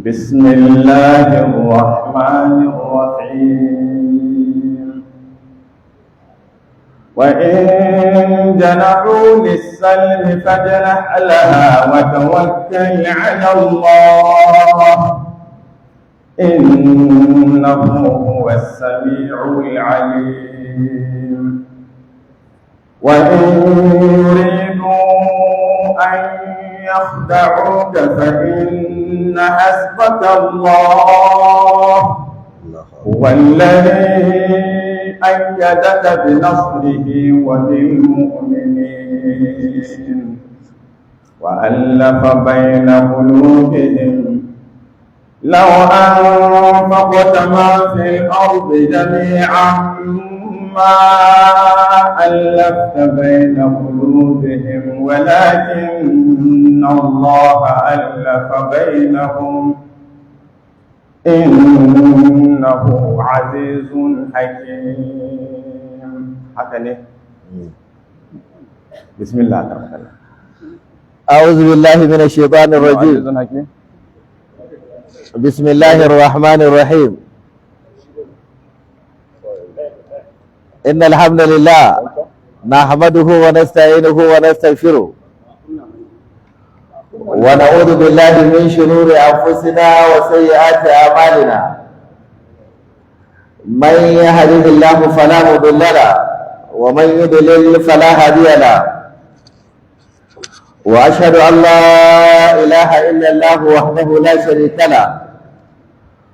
بسم الله الرحمن الرحيم وإن جنحوا للسلم فاجنح لها وتوكل على الله إنه هو السميع العليم وإن يريدوا أن يخدعوك فإن حسبك الله هو الذي أيدك بنصره وبالمؤمنين وألف بين قلوبهم لو أنفقت ما في الأرض جميعا ما ألفت بين قلوبهم ولكن الله ألف بينهم إنه عزيز حكيم. حكني بسم الله الرحمن الرحيم. أعوذ بالله من الشيطان الرجيم. بسم الله الرحمن الرحيم. إن الحمد لله نحمده ونستعينه ونستغفره ونعوذ بالله من شرور أنفسنا وسيئات أعمالنا من يهده الله فلا مضل له ومن يضلل فلا هادي له وأشهد أن لا إله إلا الله وحده لا شريك له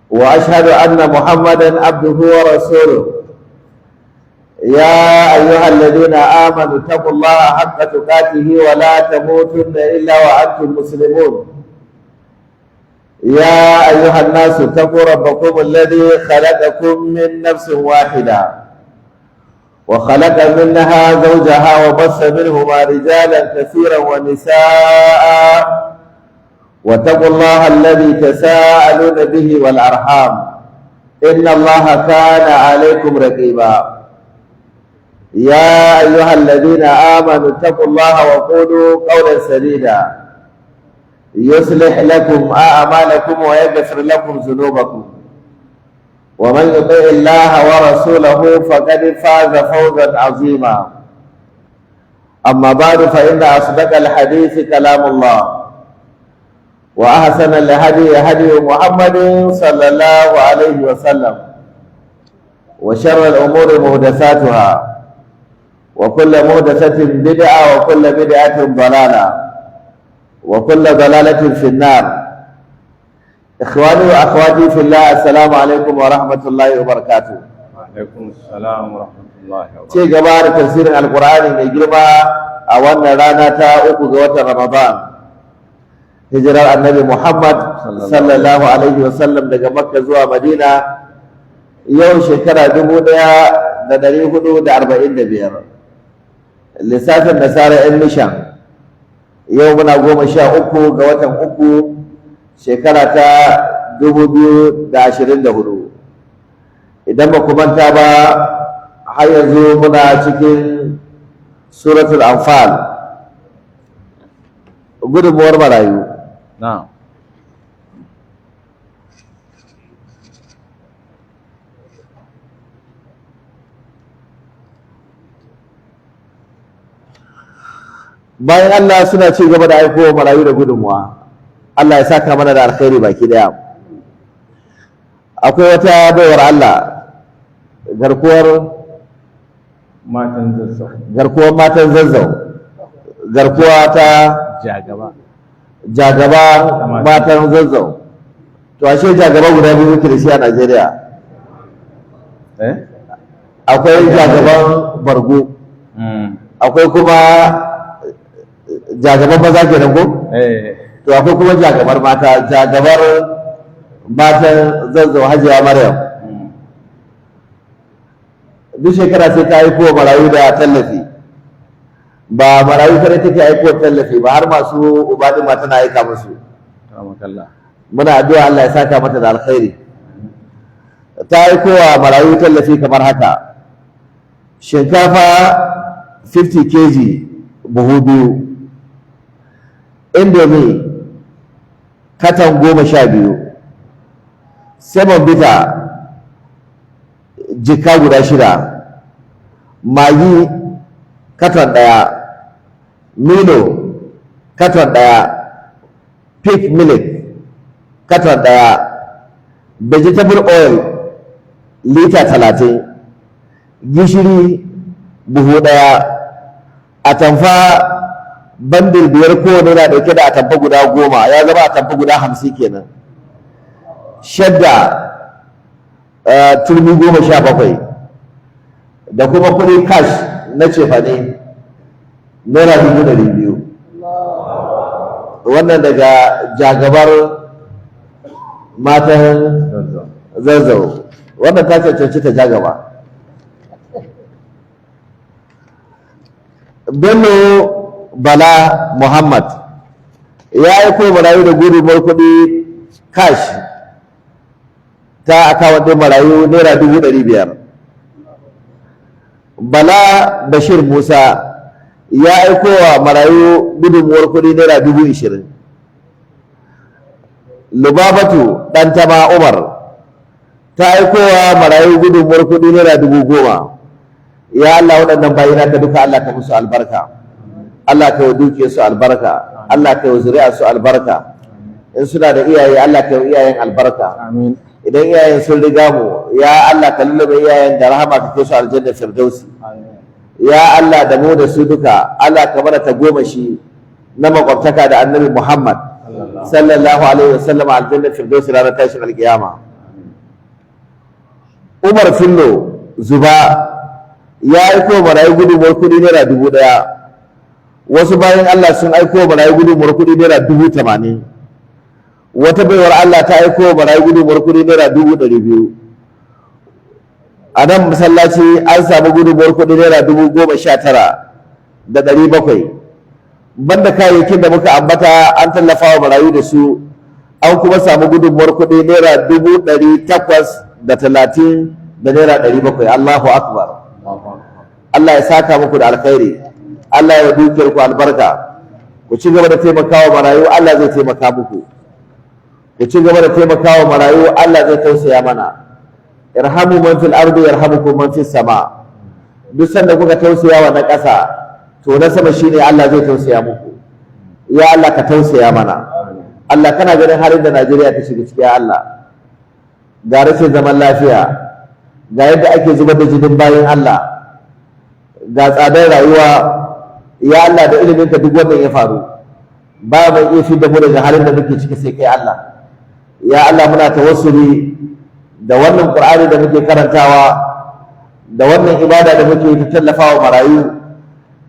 وأشهد أن محمدا عبده ورسوله. يا أيها الذين آمنوا اتقوا الله حق تقاته ولا تموتن إلا وأنتم مسلمون. يا أيها الناس اتقوا ربكم الذي خلقكم من نفس واحدة وخلق منها زوجها وبث منهما رجالا كثيرا ونساء واتقوا الله الذي تساءلون به والأرحام إن الله كان عليكم رقيبا. يا أيها الذين آمنوا اتقوا الله وقولوا قولا سديدا يصلح لكم أعمالكم ويغفر لكم ذنوبكم ومن يطع الله ورسوله فقد فاز فوزا عظيما. أما بعد فإن أصدق الحديث كلام الله وأحسن الهدي هدي محمد صلى الله عليه وسلم وشر الأمور محدثاتها وكل محدثة بدعة وكل بدعة ضلالة وكل ضلالة في النار. إخواني وأخواتي في الله السلام عليكم ورحمة الله وبركاته. وعليكم السلام ورحمة الله وبركاته. شيء جبار تفسير القرآن من جربة أولنا رانا تأوك جوة رمضان هجرة النبي محمد صلى الله عليه وسلم daga Makka zuwa Madina yau shekara 1445 lissafin nasara yan mishan yau muna 13 ga watan 3 shekara ta 2024 idan ba ku manta ba har yanzu muna cikin suratul anfal gudunmuwar marayu. Na'am. Bayan Allah suna ci gaba da aikowa marayu da gudunmuwa, Allah ya saka mana da alkhairi baki daya. Akwai wata baiwar Allah garkuwar matan zazzau, garkuwa ta jagaba matan zazzau. To ashe jagaba guda biyu muke da shi a Najeriya. Akwai jagaban bargo, akwai kuma jagabar maza kenan ko? To akwai kuma jagabar mata, jagabar matan zazzau Hajiya Maryam. Duk shekara sai ta aiko wa marayu da tallafi. Ba marayu kare take aiko tallafi ba har masu ubadin ma tana aika musu. Muna addu'a Allah ya saka mata da alkhairi. Ta aiko wa marayu tallafi kamar haka. Shinkafa 50 kg buhu biyu. Indomie katan 12, semon bita jika guda 6, magi katon 1, milo katon 1, pig milk katon 1, vegetable oil lita 30, gishiri buhu 1, atamfa bandil 5 kowane na dauke da atamfa guda 10, ya zama atamfa guda 50 kenan. Shadda turmi 17 da kuma kuɗi cash na cefane naira 200,000. Wannan daga jagabar matan Zazzau, wannan ta cancanci ta jagaba. Bello Bala Muhammad ya aiko marayu da gudunmawar kuɗi cash ta akawun ɗin marayu naira 500,000. Bala Bashir Musa ya aiko wa marayu gudunmuwar kuɗi naira 20,000. Lubabatu Ɗantama Umar ta aiko wa marayu gudunmuwar kuɗi naira 10,000. Ya Allah, waɗannan bayina ka duka Allah ka musu albarka, Allah ka yi duke su albarka, Allah ka yi zuri'a su albarka. In suna da iyaye Allah ka yi iyayen albarka. Idan iyayen sun riga mu, ya Allah ka lullube iyayen da rahama ka kai su aljanna firdausi. Ya Allah, da mu da su duka Allah ka mana ta goma shi na makwabtaka da annabi Muhammad sallallahu alaihi wasallam aljanna firdausi ranar tashin alkiyama. Umar Fillo Zuba ya aiko marayu gudunmuwar kuɗi naira 1,000. Wasu bayan Allah sun aiko marayu gudunmuwar kuɗi naira 80,000. Wata baiwar Allah ta aiko marayu gudunmuwar kuɗi naira 200,000. A nan masallaci an samu gudunmuwar kuɗi naira 19,700. Banda kayayyakin da muka ambata an tallafa wa marayu da su, an kuma samu gudunmuwar kuɗi naira 830 da naira 700. Allahu akbar. Allah ya saka muku da alkhairi, Allah ya dukiyar ku albarka. Ku ci gaba da taimakawa marayu, Allah zai taimaka muku. Ku ci gaba da taimakawa marayu, Allah zai tausaya mana. Irhamu man fil ardi yarhamukum man fis sama. Duk sanda kuka tausaya wa na ƙasa, to na sama shine Allah zai tausaya muku. Ya Allah ka tausaya mana. Allah, kana ganin halin da Najeriya ta shiga ciki, ya Allah. Ga rashin zaman lafiya, ga yadda ake zubar da jinin bayan Allah, ga tsadar rayuwa, ya Allah, da iliminka duk wannan ya faru. Ba mai iya fi da mu daga halin da muke ciki sai kai Allah. Ya Allah, muna tawassuli da wannan Qur'ani da muke karantawa, da wannan ibada da muke ta tallafawa marayu.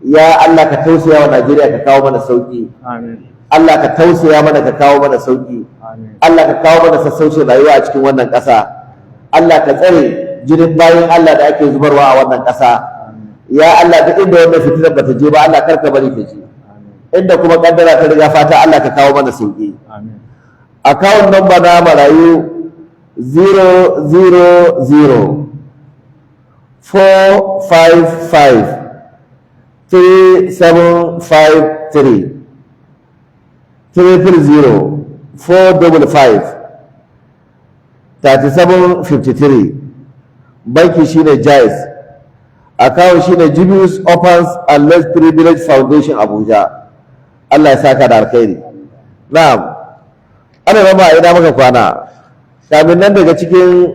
Ya Allah, ka tausaya wa Najeriya, ka kawo mana sauki. Amin. Allah, ka tausaya mana, ka kawo mana sauki. Amin. Allah, ka kawo mana sassaucin rayuwa a cikin wannan ƙasa. Allah, ka tsare jinin bayan Allah da ake zubarwa a wannan ƙasa. Ya Allah, duk inda wannan fitinar bata je ba, Allah karka bari ta je. Inda kuma kaddara ta riga fata, Allah ka kawo mana sauki. Amin. Account number na marayu 000 455 3753 300 455 3753. Banki shine Jais. Account shine Jibius Opens and Less Privilege Foundation Abuja. Allah ya saka da alkhairi. Na'am. Ana rama ina maka kwana. Kamin nan daga cikin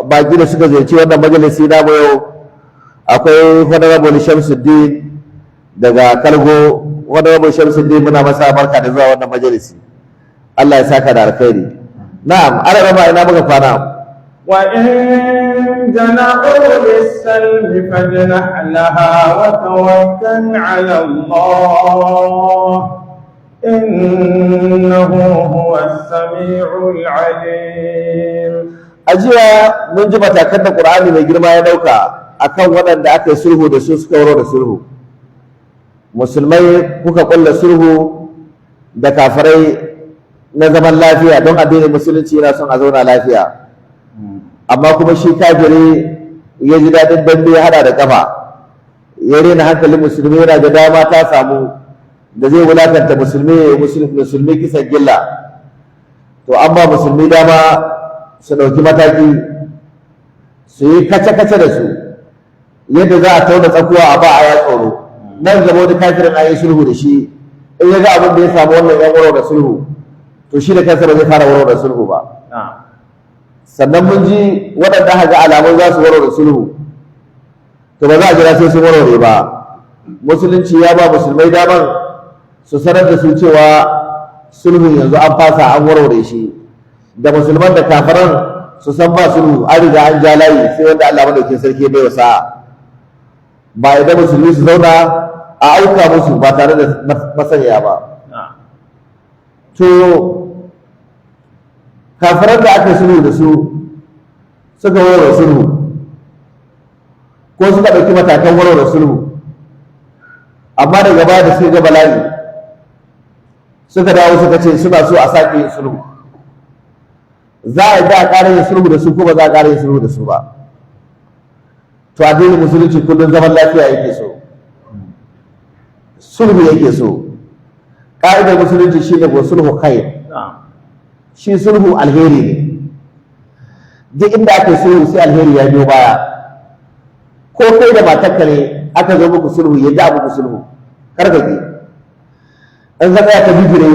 baki da suka ziyarci wannan majalisi namu yau akwai Honorable Shamsuddin daga Kalgo. Honorable Shamsuddin, muna masa barka da zuwa wannan majalisi. Allah ya saka da alkhairi. Na'am, ana rama ina maka kwana. وإن جنحوا للسلم فاجنح لها وتوكل على الله إنه هو السميع العليم. Ajiya mun ji matakan da Qur'ani mai girma ya dauka akan waɗanda aka yi sulhu da su suka waro da sulhu. Musulmai kuka kulla sulhu da kafirai na zaman lafiya don addinin musulunci yana son a zauna lafiya. Amma kuma shi kafiri ya ji daɗin dambe ya hada da kafa, ya rena hankalin musulmi, yana da dama ta samu da zai wulakanta musulmi kisan gilla. to an ba musulmi dama su ɗauki mataki su yi kace-kace da su yadda za a tauna tsakuwa a ba a ya tsoro nan gaba wani kafirin a yi sulhu da shi in ya ga abin da ya samu wannan yan warware sulhu to shi da kansa ba zai fara warware sulhu ba sannan mun ji waɗanda aka ga alamun za su warware sulhu to ba za a jira sai sun warware ba musulunci ya ba musulmai daman su sanar da su cewa sulhun yanzu an fasa an warware shi da musulman da kafiran su san ba sulhu an riga an ja layi sai wanda Allah madaukakin sarki bai wasa ba idan musulmi su zauna a auka musu ba tare da masaniya ba to kafiran da aka sulhu da su suka warware sulhu ko suka ɗauki matakan warware sulhu amma daga baya da suka ga bala'i suka dawo suka ce suna so a sake yin sulhu za a yi da a ƙara yin sulhu da su ko ba za a ƙara yin sulhu da su ba to addinin musulunci kullum zaman lafiya yake so sulhu yake so ƙa'idar musulunci shi ne ko sulhu khair shi sulhu alheri ne duk inda aka yi sulhu sai alheri ya biyo baya ko kai da matarka ne aka zo muku sulhu ya da muku sulhu kar ka ki in ka tsaya ka bijire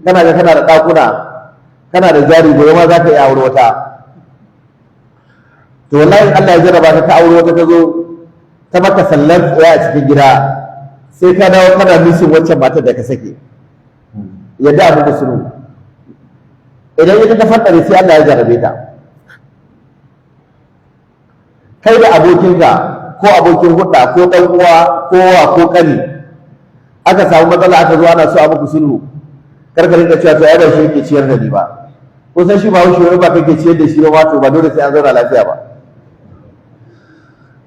kana ga kana da ɗakuna kana da jari gobe ma za ka yi aure wata to wallahi Allah ya jarraba ka aure wata ta zo ta maka sallar tsaya a cikin gida sai ka dawo kana misin wancan matar da ka sake ya da muku sulhu idan ita ta faɗa sai Allah ya jarrabe ta kai da abokinka ko abokin hudda ko ɗan uwa ko wa ko ƙani aka samu matsala aka zo ana so a muku sulhu karka rinka cewa to ai ba shi yake ciyar da ni ba ko san shi ba wai shi ba kake ciyar da shi ba wato ba dole sai an zauna lafiya ba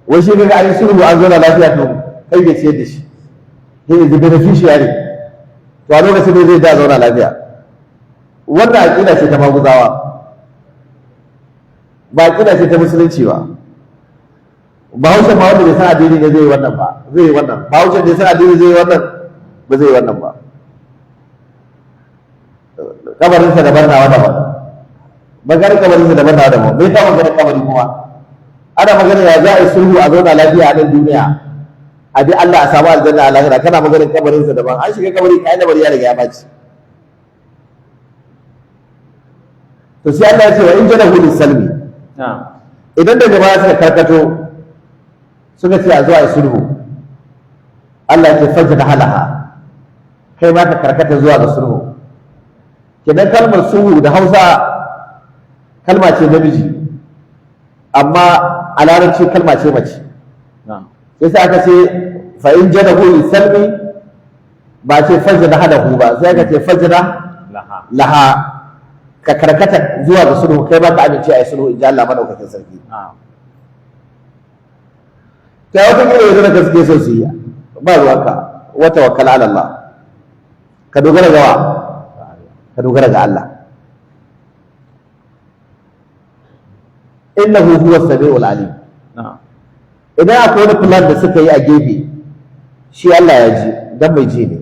wai shi kaga an sulhu an zauna lafiya to kai ke ciyar da shi he is the beneficiary to a lokacin ne zai da zauna lafiya wannan aqida ce ta maguzawa ba aqida ce ta musulunci ba bahaushe ma wanda bai san addini ne zai yi wannan ba zai yi wannan bahaushe da ya san addini zai yi wannan ba zai yi wannan ba kabarinsa daban nawa daban maganar kabarinsa daban nawa daban bai ta maganar kabari kuma ana magana ya za a yi sulhu a zauna lafiya a nan duniya a bi Allah a samu aljanna a lahira kana maganar kabarinsa daban an shiga kabari kai da bari ya riga ya baci to sai Allah ya ce wa in jana hu salmi idan daga baya suka karkato suka ce a zuwa yi sulhu Allah ya ce fajr halaha kai ma ka karkata zuwa ga sulhu kenan kalmar sulhu da Hausa kalma ce namiji amma a larabci kalma ce mace sai sai aka ce fa in janahu salmi ba ce fajr hadahu ba sai aka ce fajr laha ka karkata zuwa ga sulhu kai ma ka amince a yi sulhu in ji Allah madaukakin sarki ta wata kira yanzu da gaske so su yi ba ruwanka wa tawakkal ala Allah ka dogara ga wa ka dogara ga Allah innahu huwa samiul alim idan akwai wani plan da suka yi a gefe shi Allah ya ji dan mai ji ne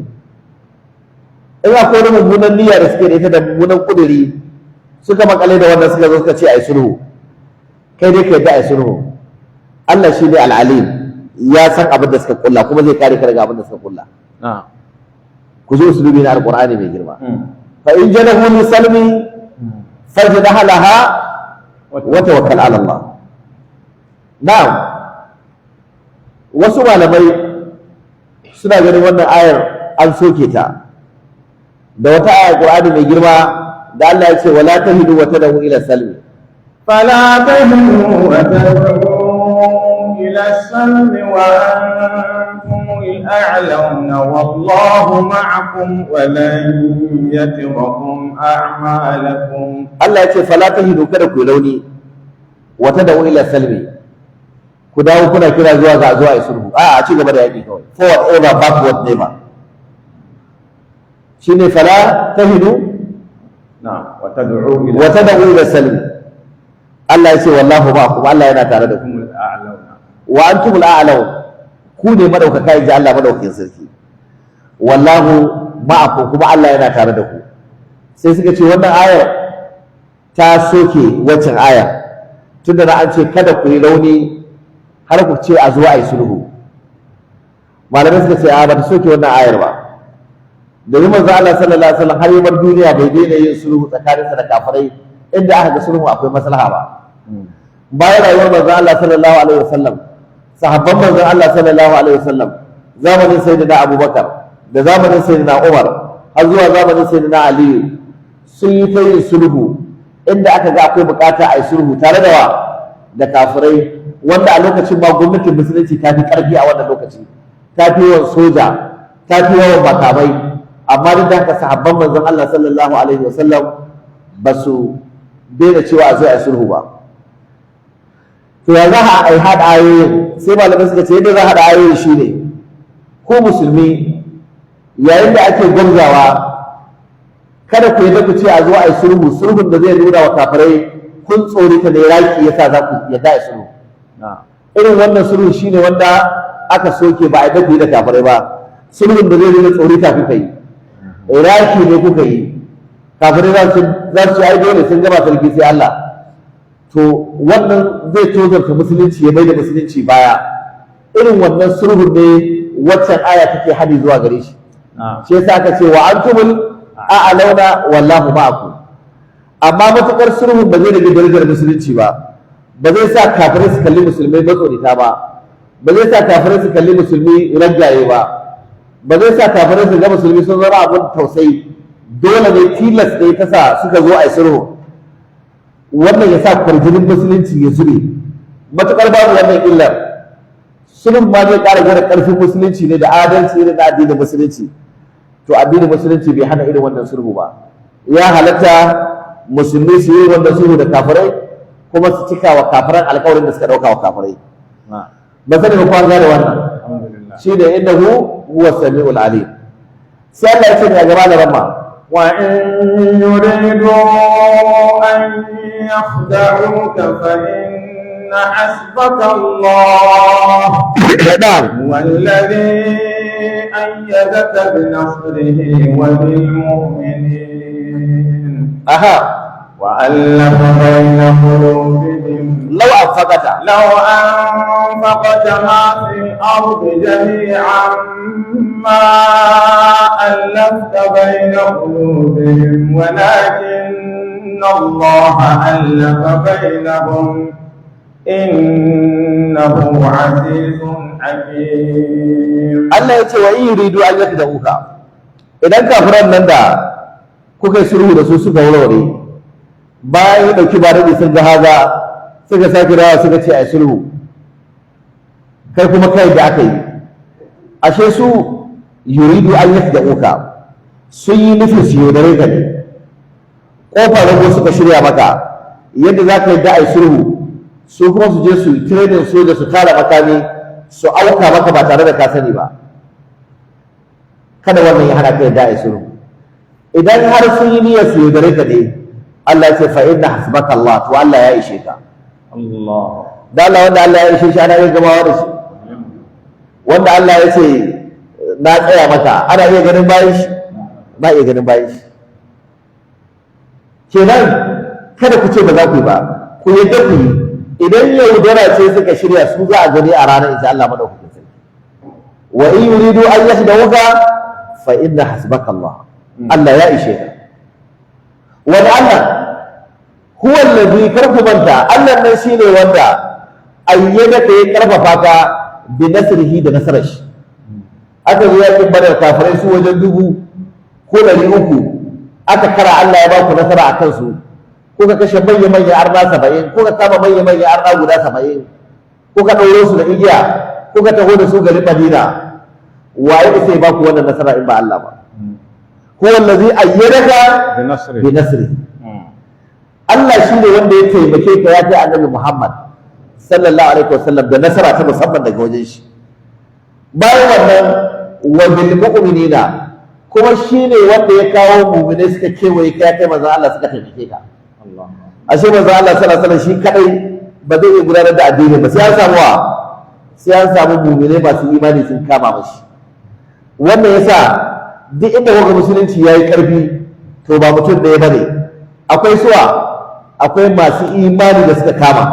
in akwai wani mummunan niyya da suke da ita da mummunan kuduri suka makale da wannan suka zo suka ce ai sulhu kai dai kai da ai sulhu Allah shi ne al-alim ya san abin da suka kulla kuma zai kare ka daga abin da suka kulla ku zo usulubi na alqur'ani mai girma fa in janahu li salmi fajdah laha wa tawakkal ala Allah na'am wasu malamai suna ganin wannan ayar an soke ta da wata ayar qur'ani mai girma da Allah ya ce wala tahidu wa tad'u ila salmi فلا تهنوا وتدعوا إلى السلم وأنتم الأعلون والله معكم ولن يتركم أعمالكم Allah ya ce fala tahidu kada ku launi wa tad'u ila salmi ku dawo kuna kira zuwa ga zuwa sulhu a ci gaba da yaki kawai forward ever backward never shine fala tahidu na'am wa tad'u ila salmi Allah ya ce wallahu ma'akum Allah yana tare da ku wa antumul a'laun ku ne madaukaka inji Allah madaukakin sarki wallahu ma'akum kuma Allah yana tare da ku sai suka ce wannan ayar ta soke waccan aya tunda na an ce kada ku yi rauni har ku ce a zo a yi sulhu. Malamai suka ce a ba ta soke wannan ayar ba, domin manzo Allah sallallahu alaihi wasallam har yi bar duniya bai daina yin sulhu tsakaninsa da kafirai inda aka ga sulhu akwai maslaha ba. Bayan rayuwar manzo Allah sallallahu alaihi wasallam, sahabban manzo Allah sallallahu alaihi wasallam, zamanin sayyidina Abubakar da zamanin sayyidina Umar har zuwa zamanin sayyidina Ali sun yi ta yin sulhu inda aka ga akwai bukata a yi sulhu tare da wa da kafirai, wanda a lokacin ma gwamnatin musulunci ta fi karfi a wannan lokaci, ta fi yawan soja, ta fi yawan makamai, amma duk da haka sahabban manzon Allah sallallahu alaihi wasallam ba su daina cewa a zo a yi sulhu ba. To ya za a yi haɗa ayoyin, sai malamai suka ce yadda za a haɗa ayoyin shi ne ko musulmi yayin da ake gwamzawa kada ku yadda ku ce a zo a yi sulhu, sulhun da zai nuna wa kafirai kun tsorita da yaƙi yasa za ku yadda a yi sulhu. Irin wannan sulhu shine wanda aka soke ba a yadda ku yi da kafirai ba, sulhun da zai nuna tsorita kuka yi, iraki ne kuka yi, kafirai za su ai dole sun gaba sarki sai Allah, to wannan zai tozarta musulunci ya mai da musulunci baya. Irin wannan sulhun ne waccan aya take hadi zuwa gare shi. Shi yasa aka ce wa antumul a'launa wallahu ma'akum. Amma matukar sulhun ba zai rage darajar musulunci ba, ba zai sa kafirai su kalli musulmai matsorita ba, ba zai sa kafirai su kalli musulmi ragaye ba, ba zai sa kafirai su ga musulmi sun zama abin tausayi, dole ne tilas ne ta sa suka zo a yi sulhu. Wannan ya sa kwarjinin musulunci ya zube. Matukar babu wannan illar, sulhun ma zai ƙara gara ƙarfin musulunci ne da adalci irin na addinin musulunci. To addinin musulunci bai hana irin wannan sulhu ba. Ya halatta musulmi su yi wannan sulhu da kafirai kuma su cika wa kafiran alƙawarin da suka ɗauka wa kafirai. Ba sani ba kwan gane wannan. Shi da innahu huwa sami'ul alim. Sai Allah ya ce ne a gaba da ramma. وإن يريدوا أن يخدعوك فإن حسبك الله هو الذي أيدك بنصره وبالمؤمنين وألف بين قلوبهم لو أنفقت ما في الأرض جميعا ما ألفت بين قلوبهم ولكن الله ألف بينهم إنه عزيز حكيم. الله يقول وإن يريدوا أن يخدعوك إذا كفرن nan da kuka yi sulhu da su suka warware bayan ya dauki bare da sun ga haza suka sake rawa suka ce ai sulhu kai kuma kai da aka yi ashe su yuridu an yakhda'uka sun yi nufin su yaudare ka ne, kofar rago suka shirya maka yadda za ka yi da ai sulhu, su kuma su je su training soja su tara makami su auka maka ba tare da ka sani ba. Kada wannan ya hana ka yadda ai sulhu. Idan har sun yi niyyar su yaudare ka ne, Allah ya ce fa inna hasbaka Allah, to Allah ya ishe ka. Da Allah wanda Allah ya ishe shi ana iya gamawa da shi. Wanda Allah ya ce na tsaya maka ana iya ganin bayan shi, ba iya ganin bayan shi. Kenan kada ku ce ba za ku yi ba, ku yadda ku yi. Idan yaudara ce suka shirya su za a gani a ranar insha Allah madaukakin sarki. Wa in yuridu an yahdawuka fa inna hasbaka Allah. Allah ya ishe ka. Wani Allah huwa allazi karkumanta, Allah nan shine wanda ayyadaka ya karfafa ka bi nasrihi da nasarar shi. Aka zo yakin Badar kafirai su wajen 1000 ko 300 aka kara Allah ya ba ku nasara a kansu. Kuka kashe manya-manya arna 70, kuka kama manya-manya arna guda 70, kuka ɗauro su da igiya, kuka taho da su garin Madina. Waye ne sai ba ku wannan nasara in ba Allah ba? Huwa allazi ayyadaka bi nasri. Allah shine wanda ya taimake ka ya kai Annabi Muhammad sallallahu alaihi wasallam da nasara ta musamman daga wajen shi. Bayan wannan wa bil mu'minina kuma shine wanda ya kawo mu'minai suka kewaye ka ya kai manzo Allah suka taimake ka. Ashe manzo Allah sallallahu alaihi wasallam shi kadai ba zai iya gudanar da addini ba, sai an samu sai an samu mu'minai masu imani sun kama mashi. Wannan yasa duk inda kuka musulunci yayi karfi to ba mutum ɗaya bane, akwai suwa akwai masu imani da suka kama.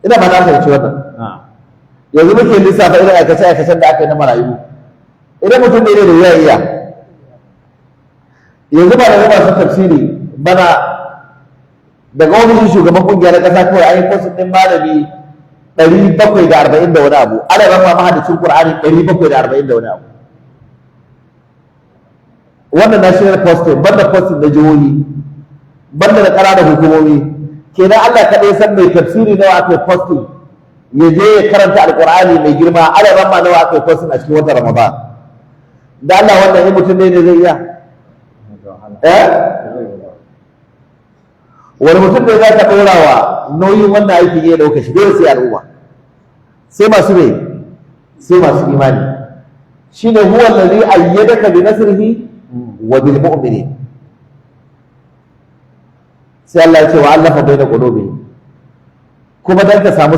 Ina ba na fahimci wannan. Yanzu muke lissafa irin aikace-aikacen da aka yi na marayu. Idan mutum ne da wuya iya, yanzu ba da masu tafsiri bana daga ofishin shugaban kungiya na ƙasa kawai an yi kwasin ɗin malami 740 da wani abu, ana rama mahadacin Qur'ani 740 da wani abu. Wannan national posting banda posting na jihohi banda da ƙananan hukumomi, kenan Allah kaɗai san mai tafsiri nawa aka yi posting ya je ya karanta alƙur'ani mai girma, ana rama nawa aka yi posting a cikin watan Ramadan. Da Allah wannan in mutum ne zai iya? Wani mutum ne za ka ɗora wa nauyin wannan aiki ya ɗauka shi, dole sai al'umma, sai masu mai, sai masu imani. Shi ne huwa allazi ayyadaka bi nasrihi wa bil mu'minin. Sai Allah ya ce wa allafa baina qulubihim, kuma dan ka samu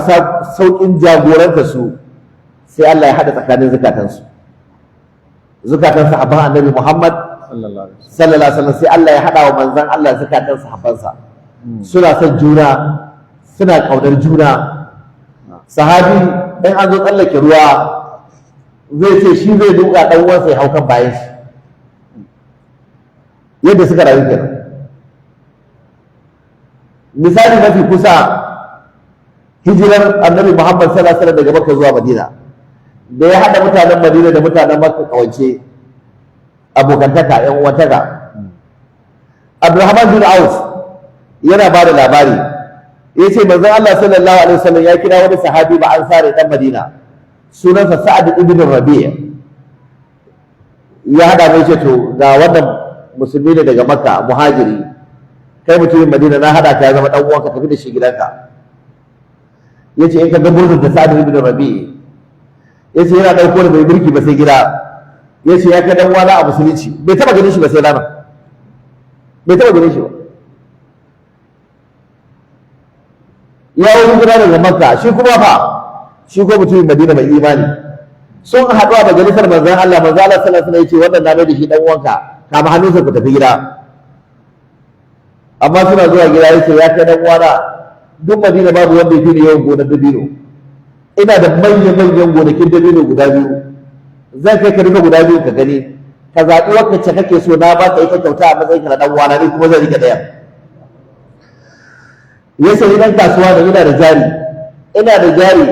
saukin jagoranta su, sai Allah ya hada tsakanin zukatansu. Zukatan sahabban Annabi Muhammad sallallahu alaihi wasallam, sai Allah ya hada wa manzon Allah zukatan sahabbansa. Suna son juna, suna kaunar juna. Sahabi in an zo tsallake ruwa zai ce shi zai duka dan uwansa ya hau kan bayan shi, yadda suka rayu kenan. Misali mafi kusa, hijirar Annabi Muhammad sallallahu alaihi wasallam daga Makka zuwa Madina, da ya haɗa mutanen Madina da mutanen Makka kawance, abokantaka, ƴan uwantaka. Abdurrahman bin Auf yana ba da labari, ya ce manzon Allah sallallahu alaihi wasallam ya kira wani sahabi ba ansari dan Madina, sunansa Sa'ad ibn Rabi'. Ya haɗa mai ce to ga wannan musulmi ne daga Makka, muhajiri, kai mutumin Madina, na haɗa ka ya zama ɗan uwanka, tafi da shi gidanka. Ya ce in ka ga burzun da Sa'ad ibn Rabi', ya ce yana ɗauko da bai birki ba sai gida. Ya ce ya kai dan uwana a musulunci, bai taɓa ganin shi ba sai rana, bai taɓa ganin shi ba. Ya wani gida daga Makka, shi kuma fa shi ko mutumin Madina mai imani, sun haɗu a majalisar manzon Allah. Manzon Allah sallallahu alaihi wasallam ya ce wannan na mai da shi dan uwanka, kama hannunsa ku tafi gida. Amma suna zuwa gida ya ce ya kai dan uwana, duk Madina babu wanda ya fi yawan gonar dabino, ina da manyan gonakin dabino guda biyu, zan kai ka duka guda biyu ka gani, ka zaɓi wacce kake so, na ba ka ita kyauta a matsayin ka na dan uwana, ni kuma zan rike ɗaya. Ya sayi dan kasuwa da ina da jari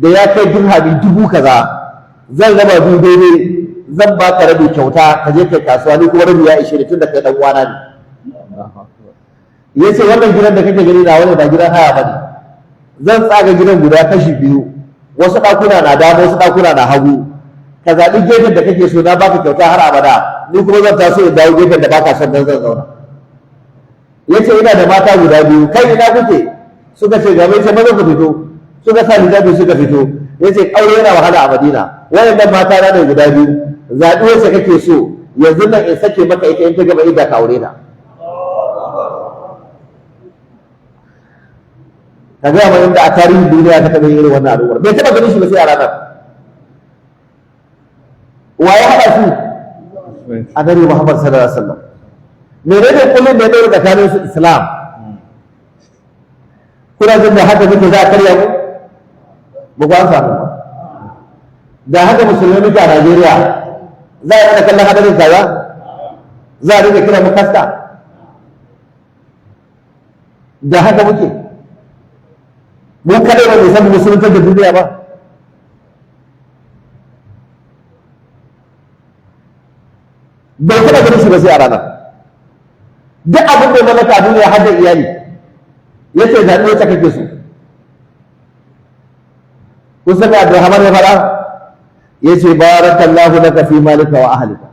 da ya kai dirhami 1000 kaza, zan raba biyu daidai, zan ba ka rabi kyauta, ka je kai kasuwa, ni kuma rabi ya ishe ni tun da kai dan uwana ne. Ya ce wannan gidan da kake gani na wani ba gidan haya bane, zan tsaga gidan guda kashi biyu, wasu ɗakuna na dama wasu ɗakuna na hagu, ka zaɓi gefen da kake so, na baka kyauta har abada, ni kuma zan taso in dawo gefen da baka son dan zan zauna. Ya ce ina da mata guda biyu, kai ina kuke? Suka ce ga mai ce maza ku fito, suka sa hijabi suka fito. Ya ce aure yana wahala a Madina, wayannan mata na ne guda biyu, zaɓi wacce kake so, yanzu nan in sake maka ita, in ta gaba idda ka aure ta. Ka gaya mai inda a tarihin duniya ta taɓa irin wannan al'ummar, bai taɓa ganin shi ba sai a ranar. Wa ya haɗa su? Annabi Muhammad sallallahu alaihi wasallam. Menene kullum da ya ɗaure tsakanin su? Islam. Kuna jin da haka muke za a karya mu? Ba ku an samu ba. Da haka musulmi muke a Najeriya, za a rika kallon hadarin kaza? Za a rika kira mu kasta? Da haka muke. Mu kadai ba mai san musulunta da duniya ba. Bai taɓa ganin shi ba sai a ranar. Duk abin da ya mallaka a duniya har da iyali, ya ce zaɓi wacce kake so. Kun san da Abdulrahman ya faɗa? Ya ce barakallahu laka fi malika wa ahlika.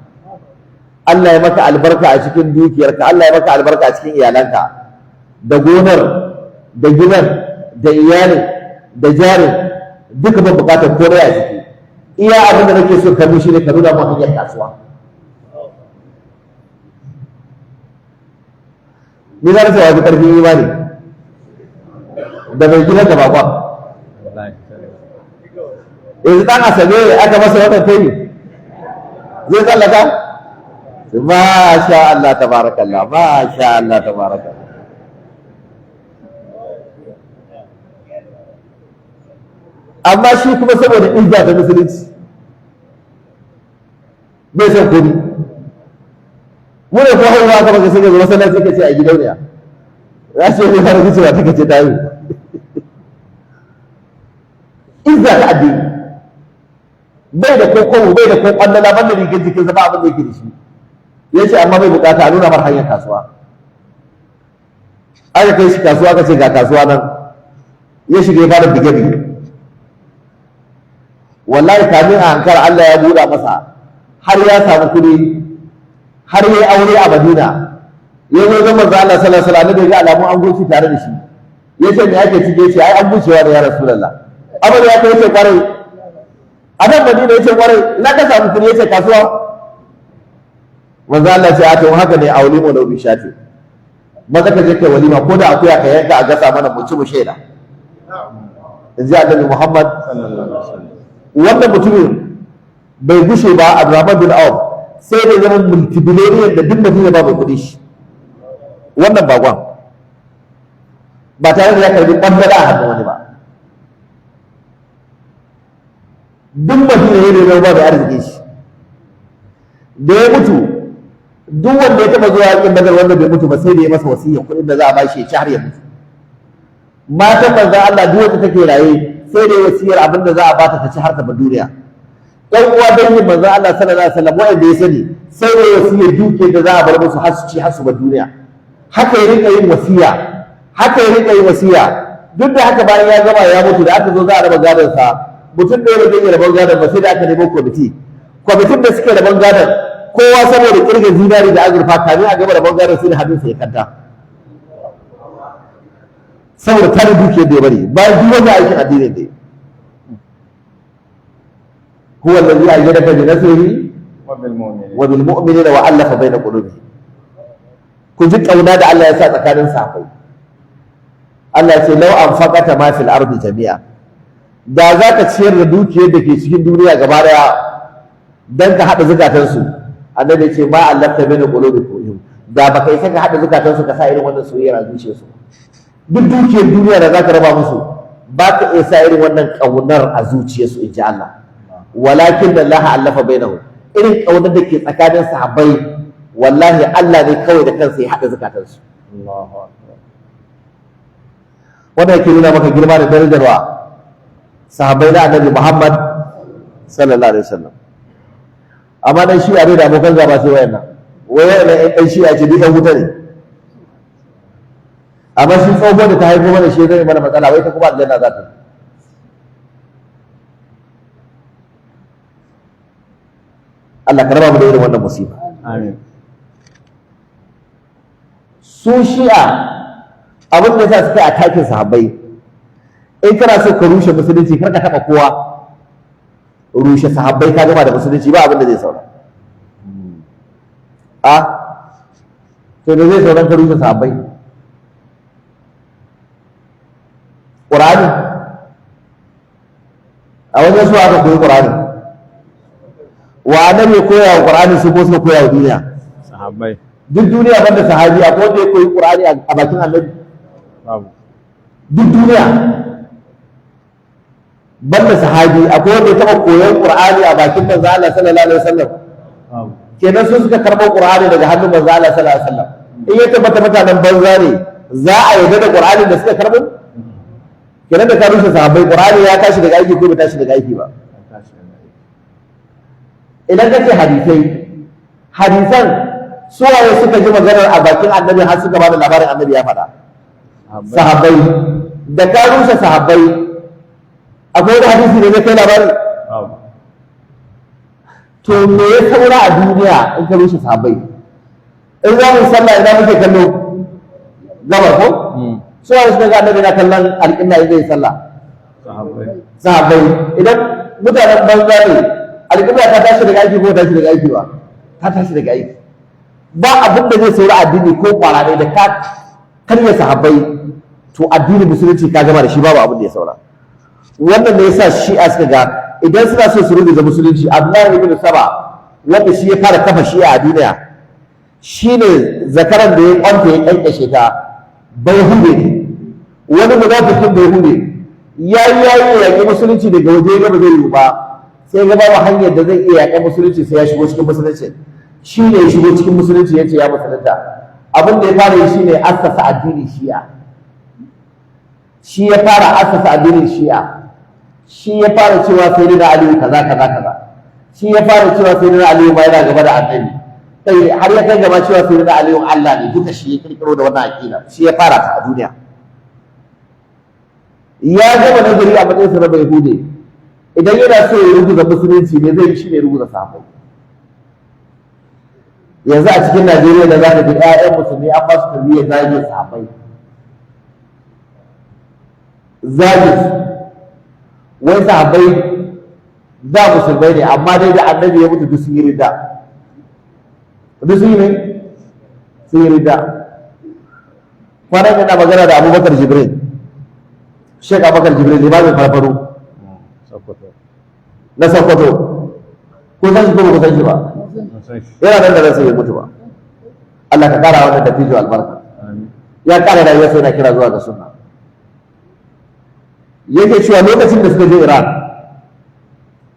Allah ya maka albarka a cikin dukiyarka, Allah ya maka albarka a cikin iyalanka, da gonar, da gidan, da iyalin, da jarin, duka ban bukatar komai a ciki. Iya abin da nake so ka shi ne ka nuna mu hanyar kasuwa. Ni za ta wajen ƙarfin imani da mai gidan da bakon. Yanzu ɗan asabe aka masa wannan tayi zai tsallaka? Ma sha Allah tabarakallah, ma sha Allah tabarakallah. amma shi kuma saboda izza ta musulunci bai san kudi mu ne ko hawa ka baka sanya masallaci kace a gidauniya ya ce ne fara cewa take ce ta yi izza ta addini bai da kokon bai da kokon da laban da rigar jikin zama abin da yake da shi yace amma bai bukata a nuna mar hanyar kasuwa aka kai shi kasuwa ka ce ga kasuwa nan ya shiga ya fara bige-bige wallahi kamin a hankar Allah ya buɗa masa har ya samu kuɗi har ya yi aure a Madina ya zo zama manzo Allah sallallahu alaihi wasallam ga alamun an goci tare da shi ya ce me ake cike shi ai an bucewa da ya Rasulullah amma ya kai ce kwarai a nan Madina ya ce kwarai ina ka samu kuɗi ya ce kasuwa manzo Allah ya ce a to haka ne aure mu da bishati maza ka je kai walima ko da akuya ka yanka a gasa mana mu ci mu shaida in ji annabi Muhammad wannan mutumin bai gushe ba Abdurrahman bin Auf sai da zama multibillionaire da duk Madina ba bai kudi shi wannan bagon ba tare da ya karbi ɓangare a hannun wani ba duk Madina ne da ba da arziki shi da ya mutu duk wanda ya taba zuwa yakin Badar wanda bai mutu ba sai da ya masa wasiyya kuɗin da za a ba shi ya ci har ya mutu matan manzon Allah duk wanda take raye sai da wasiyar abin da za a bata ta ci har ta bar duniya ɗan uwa dangin manzon Allah sallallahu alaihi wasallam wanda ya sani sai da wasiyar dukiyar da za a bar musu har su ci har su bar duniya haka ya rika yin wasiya haka ya rika yin wasiya duk da haka bayan ya gama ya mutu da aka zo za a raba gadon sa mutum ɗaya ba zai iya raban gadon ba sai da aka nemo kwamitin da suke raban gadon kowa saboda kirgin zinari da azurfa kamin a gaba raban gadon sai da hannunsa ya kanta saboda tare dukiyar da ya bari bayan duk wani aikin addinin da ya huwa allazi ayyadaka bi nasrihi wa bil mu'minina wa allafa baina qulubihim ku ji kauna da Allah ya sa tsakanin sahabbai Allah ya ce law anfaqata ma fil ardi jami'a da za ka ciyar da dukiyar da ke cikin duniya gaba daya dan ka hada zukatansu annabi ya ce ma allafta baina qulubihim da baka isa ka hada zukatansu ka sa irin wannan soyayya a zuciyarsu duk dukiyar duniya da za ka raba musu ba ka iya sa irin wannan ƙaunar a zuciyarsu in ji Allah walakin da Allah allafa bainahu irin ƙaunar da ke tsakanin sahabbai wallahi Allah ne kawai da kansa ya haɗa zakatansu wanda yake nuna maka girma da darajar wa sahabbai na annabi Muhammad sallallahu alaihi wasallam amma dan shi a bai da abokan gaba sai wayannan wayannan ɗan shi a ce duk ɗan wuta ne amma shi tsohon da ta haifo mana shi zai mana matsala wai ta kuma aljanna za ta Allah ka raba mu da irin wannan musiba amin su shi'a abin da yasa suka atakin sahabbai in kana so ka rushe musulunci kar ka taba kowa rushe sahabbai ka gama da musulunci ba abin da zai saura a to da zai sauran ka rushe sahabbai Qur'ani a wajen su aka koyi Qur'ani wa annabi koya wa Qur'ani su ko suka koya wa duniya sahabbai duk duniya banda sahabi akwai wanda ya koyi Qur'ani a bakin annabi babu duk duniya banda sahabi akwai wanda ya taba koyon Qur'ani a bakin manzo Allah sallallahu alaihi wasallam babu kenan su suka karɓo Qur'ani daga hannun manzo Allah sallallahu alaihi wasallam in ya tabbata mutanen banza ne za a yarda da Qur'ani da suka karɓo kenan da ka rushe sahabbai Qur'ani ya tashi daga aiki ko bai tashi daga aiki ba idan kace hadisan suwaye suka ji maganar a bakin annabi har suka bada labarin annabi ya faɗa sahabbai da ka rushe sahabbai akwai wani hadisi da zai kai labari to me ya saura a duniya in ka rushe sahabbai in za mu sallah ina muke kallo gabar ko suwaye suka ga annabi na kallon alƙibla in zai sallah sahabbai idan mutanen banza ne alƙibla ta tashi daga aiki ko tashi daga aiki ba ta tashi daga aiki ba abin da zai saura addini ko kwara ne da ka karya sahabbai to addinin musulunci ka gama da shi babu abin da ya saura wannan ne yasa shi'a suka ga idan suna so su rubuta musulunci Abdullahi ibn Saba wanda shi ya fara kafa shi'a a duniya shine zakaran da ya kwanta ya kankashe ta bai hude ne wani munafikin bai hude yayi yaƙi musulunci daga waje ga ba zai yi ba, sai ga babu hanyar da zai iya yaƙar musulunci sai ya shigo cikin musulunci. Shi ne ya shigo cikin musulunci ya ce ya musulunta. Abin da ya fara yi shine assasa addinin Shi'a. Shi ya fara assasa addinin Shi'a. Shi ya fara cewa sai da Aliyu kaza kaza kaza. Shi ya fara cewa sai da Aliyu ba yana gaba da annabi. Kai har ya kai gaba cewa sai da Aliyu Allah ne, duka shi ya kirkiro da wannan aqida. Shi ya fara ta a duniya. Ya gama nazari a matsayin sa na Yahude. Idan yana so ya rubuta musulunci ne zai yi shi ne rubuta sahabbai. Yanzu a cikin Najeriya da za ka ji ƴaƴan musulmi an ba su tarbiyyar zagin sahabbai. Zagin wai sahabbai da musulmai ne amma dai da annabi ya mutu duk sun yi ridda. Duk sun yi ne? Sun yi ridda. Kwanan yana magana da Abubakar Jibril. Sheikh Abubakar Jibril limamin farfaro na Sokoto. Ko san shi ko ba san shi ba? Yana nan da ransa ya mutu ba. Allah ka kara wannan dattijo albarka. Ya kara rayuwa sai na kira zuwa ga sunna. Yake cewa lokacin da suka je Iran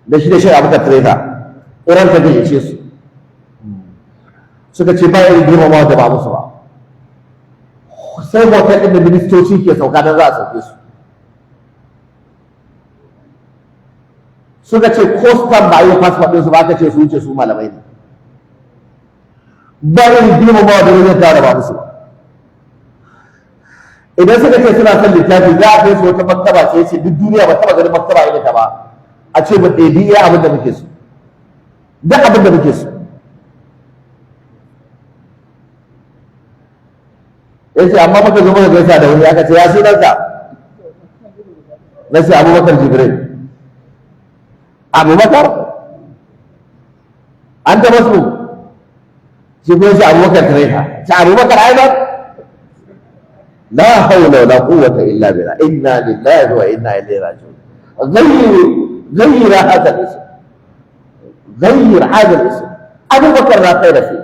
da shi da shi Abubakar Treta, Iran ta gayyace su. Suka ce ba irin girmamawa da ba musu ba. Sai hotel ɗin da ministoci ke sauka don za a sauke su. Suka ce ko stamp ba a yi passport ɗinsu ba aka ce su wuce su malamai ne. Ba irin girmamawa da wajen tara ba musu ba. Idan suka ce suna son littafi za a kai su wata maktaba ce ce duk duniya ba taɓa ganin maktaba irin ta ba, a ce mu ɗebi iya abin da muke so, duk abin da muke so. Ya ce amma muka zo muka gaisa da wani aka ce ya sunanka, na ce Abubakar Jibril. Abubakar an taɓa su shi kuma shi Abubakar Treta, ce Abubakar Aibar. لا حول ولا قوة إلا بالله إنا لله وإنا إليه راجعون غير هذا الاسم غير هذا الاسم أبو بكر لا خير فيه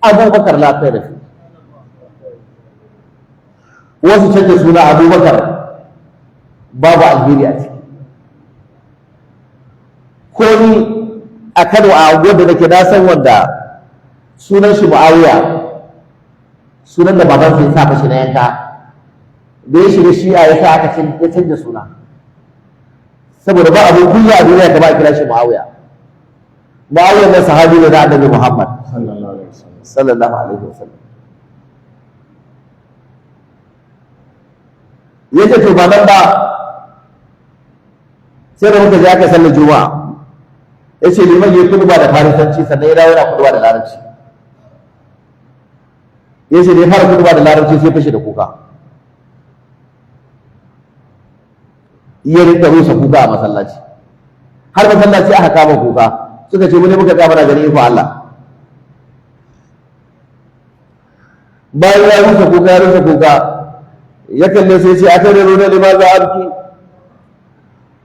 أبو بكر لا خير فيه wasu canza suna Abubakar babu alheri a ciki ko ni a Kano a unguwar da nake na san wanda sunan shi Muawiya, sunan da babansa ya sa mashi na yanka da ya shiga Shi'a ya sa aka ya canza suna saboda ba abin kunya a duniya ka ba a kira shi Muawiya. Muawiya na sahabi ne na Annabi Muhammad sallallahu alaihi wasallam. Yace to ba nan ba sai da muka je aka sallar Juma'a. Yace liman ya kuduba da Farisanci sannan ya dawo yana kuduba da Larabci. Yace da ya fara kuduba da Larabci sai fashe da kuka. Iya rinka rusa kuka a masallaci har masallaci aka kama kuka suka ce mune muka tsaya gani iko Allah. Bayan ya rusa kuka ya kalle sai ce aka rero ne limaza abki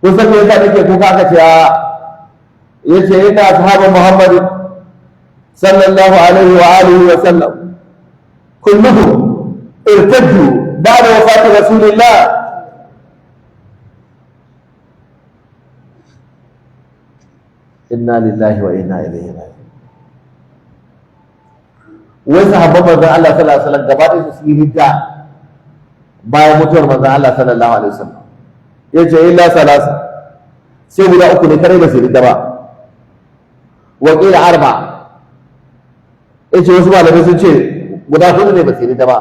ko san me yasa nake kuka aka ce yace ina ashabu Muhammad sallallahu alaihi wa alihi wa sallam kulluhum irtaddu ba'da wafati rasulillah. Inna lillahi wa inna ilaihi raji'un. Wai sahabban manzon Allah sallallahu alaihi wasallam gaba ɗaya su yi hijja bayan mutuwar manzon Allah sallallahu alaihi wasallam. Yace illa salasa sai guda uku ne kare ba su hijja ba. Wa qila arba. Yace wasu malamai sun ce guda hudu ne ba su hijja ba.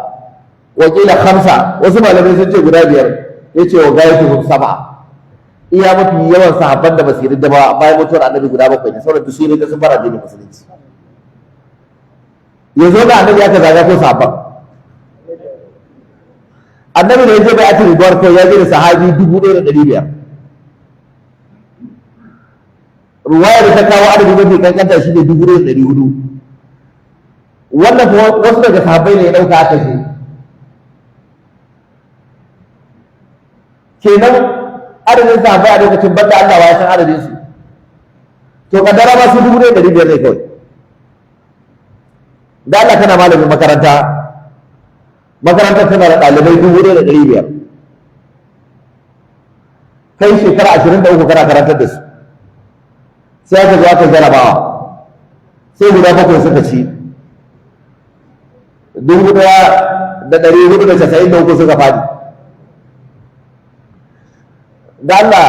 Wa qila khamsa wasu malamai sun ce guda biyar. Yace wa gayatuhum sab'a. Iya mafi yawan sahabban da basu yarda ba bayan mutuwar annabi guda bakwai ne saboda su ne da sun fara addinin musulunci. Yanzu da annabi aka zaga ko sahabban annabi da ya je bai ati ridwar ko ya je da sahabi 1500. Ruwaya da ta kawo adadin mafi kankanta shi ne 1400. Wannan kuma wasu daga sahabbai ne ya dauka aka ce kenan adadin sahabbai a lokacin banda Allah ya san adadin su to kaddara ba su 1500 ne kawai. Da Allah kana malamin makaranta tana da ɗalibai 1500 kai shekara 23 kana karantar da su sai aka zo aka jarabawa sai guda 7 suka ci 1493 suka fadi da Allah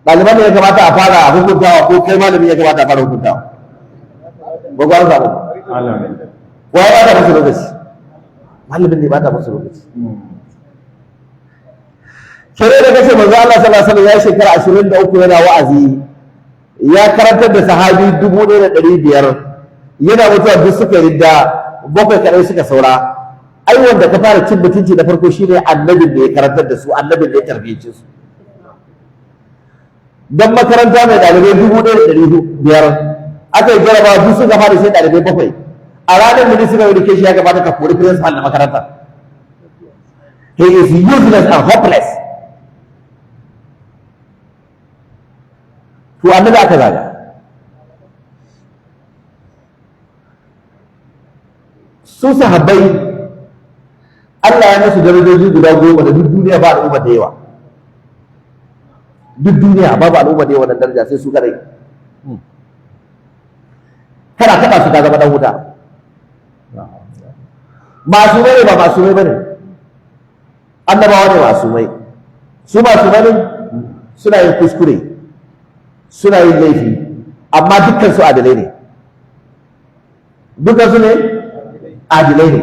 ɗaliban da ya kamata a fara hukuntawa ko kai malami ya kamata a fara hukuntawa ba ku an samu wa ya bata musu lokaci malamin ne bata musu lokaci kere da kace manzo Allah sallallahu alaihi wasallam ya shekara 23 yana wa'azi ya karantar da sahabi 1500 yana mutuwa duk suka ridda bakwai kadai suka saura ai wanda ka fara cin mutunci na farko shine annabin da ya karantar da su annabin da ya tarbiyyace su dan makaranta mai dalibai 1500 aka yi jarabawa duk suka fara sai dalibai bakwai a ranar ministry of education ya gabata ka kori principal na makaranta he is useless and hopeless to annabi aka zaga su sahabbai Allah ya musu darajoji guda 10 da duk duniya ba al'umma da yawa duk duniya babu al'umma da yawa da daraja sai su kadai kana taba su ka zama dan wuta masumai ne ba masumai bane annabawa ne masumai su masumai ne suna yin kuskure suna yin laifi amma dukkan su adalai ne dukkan su ne adalai ne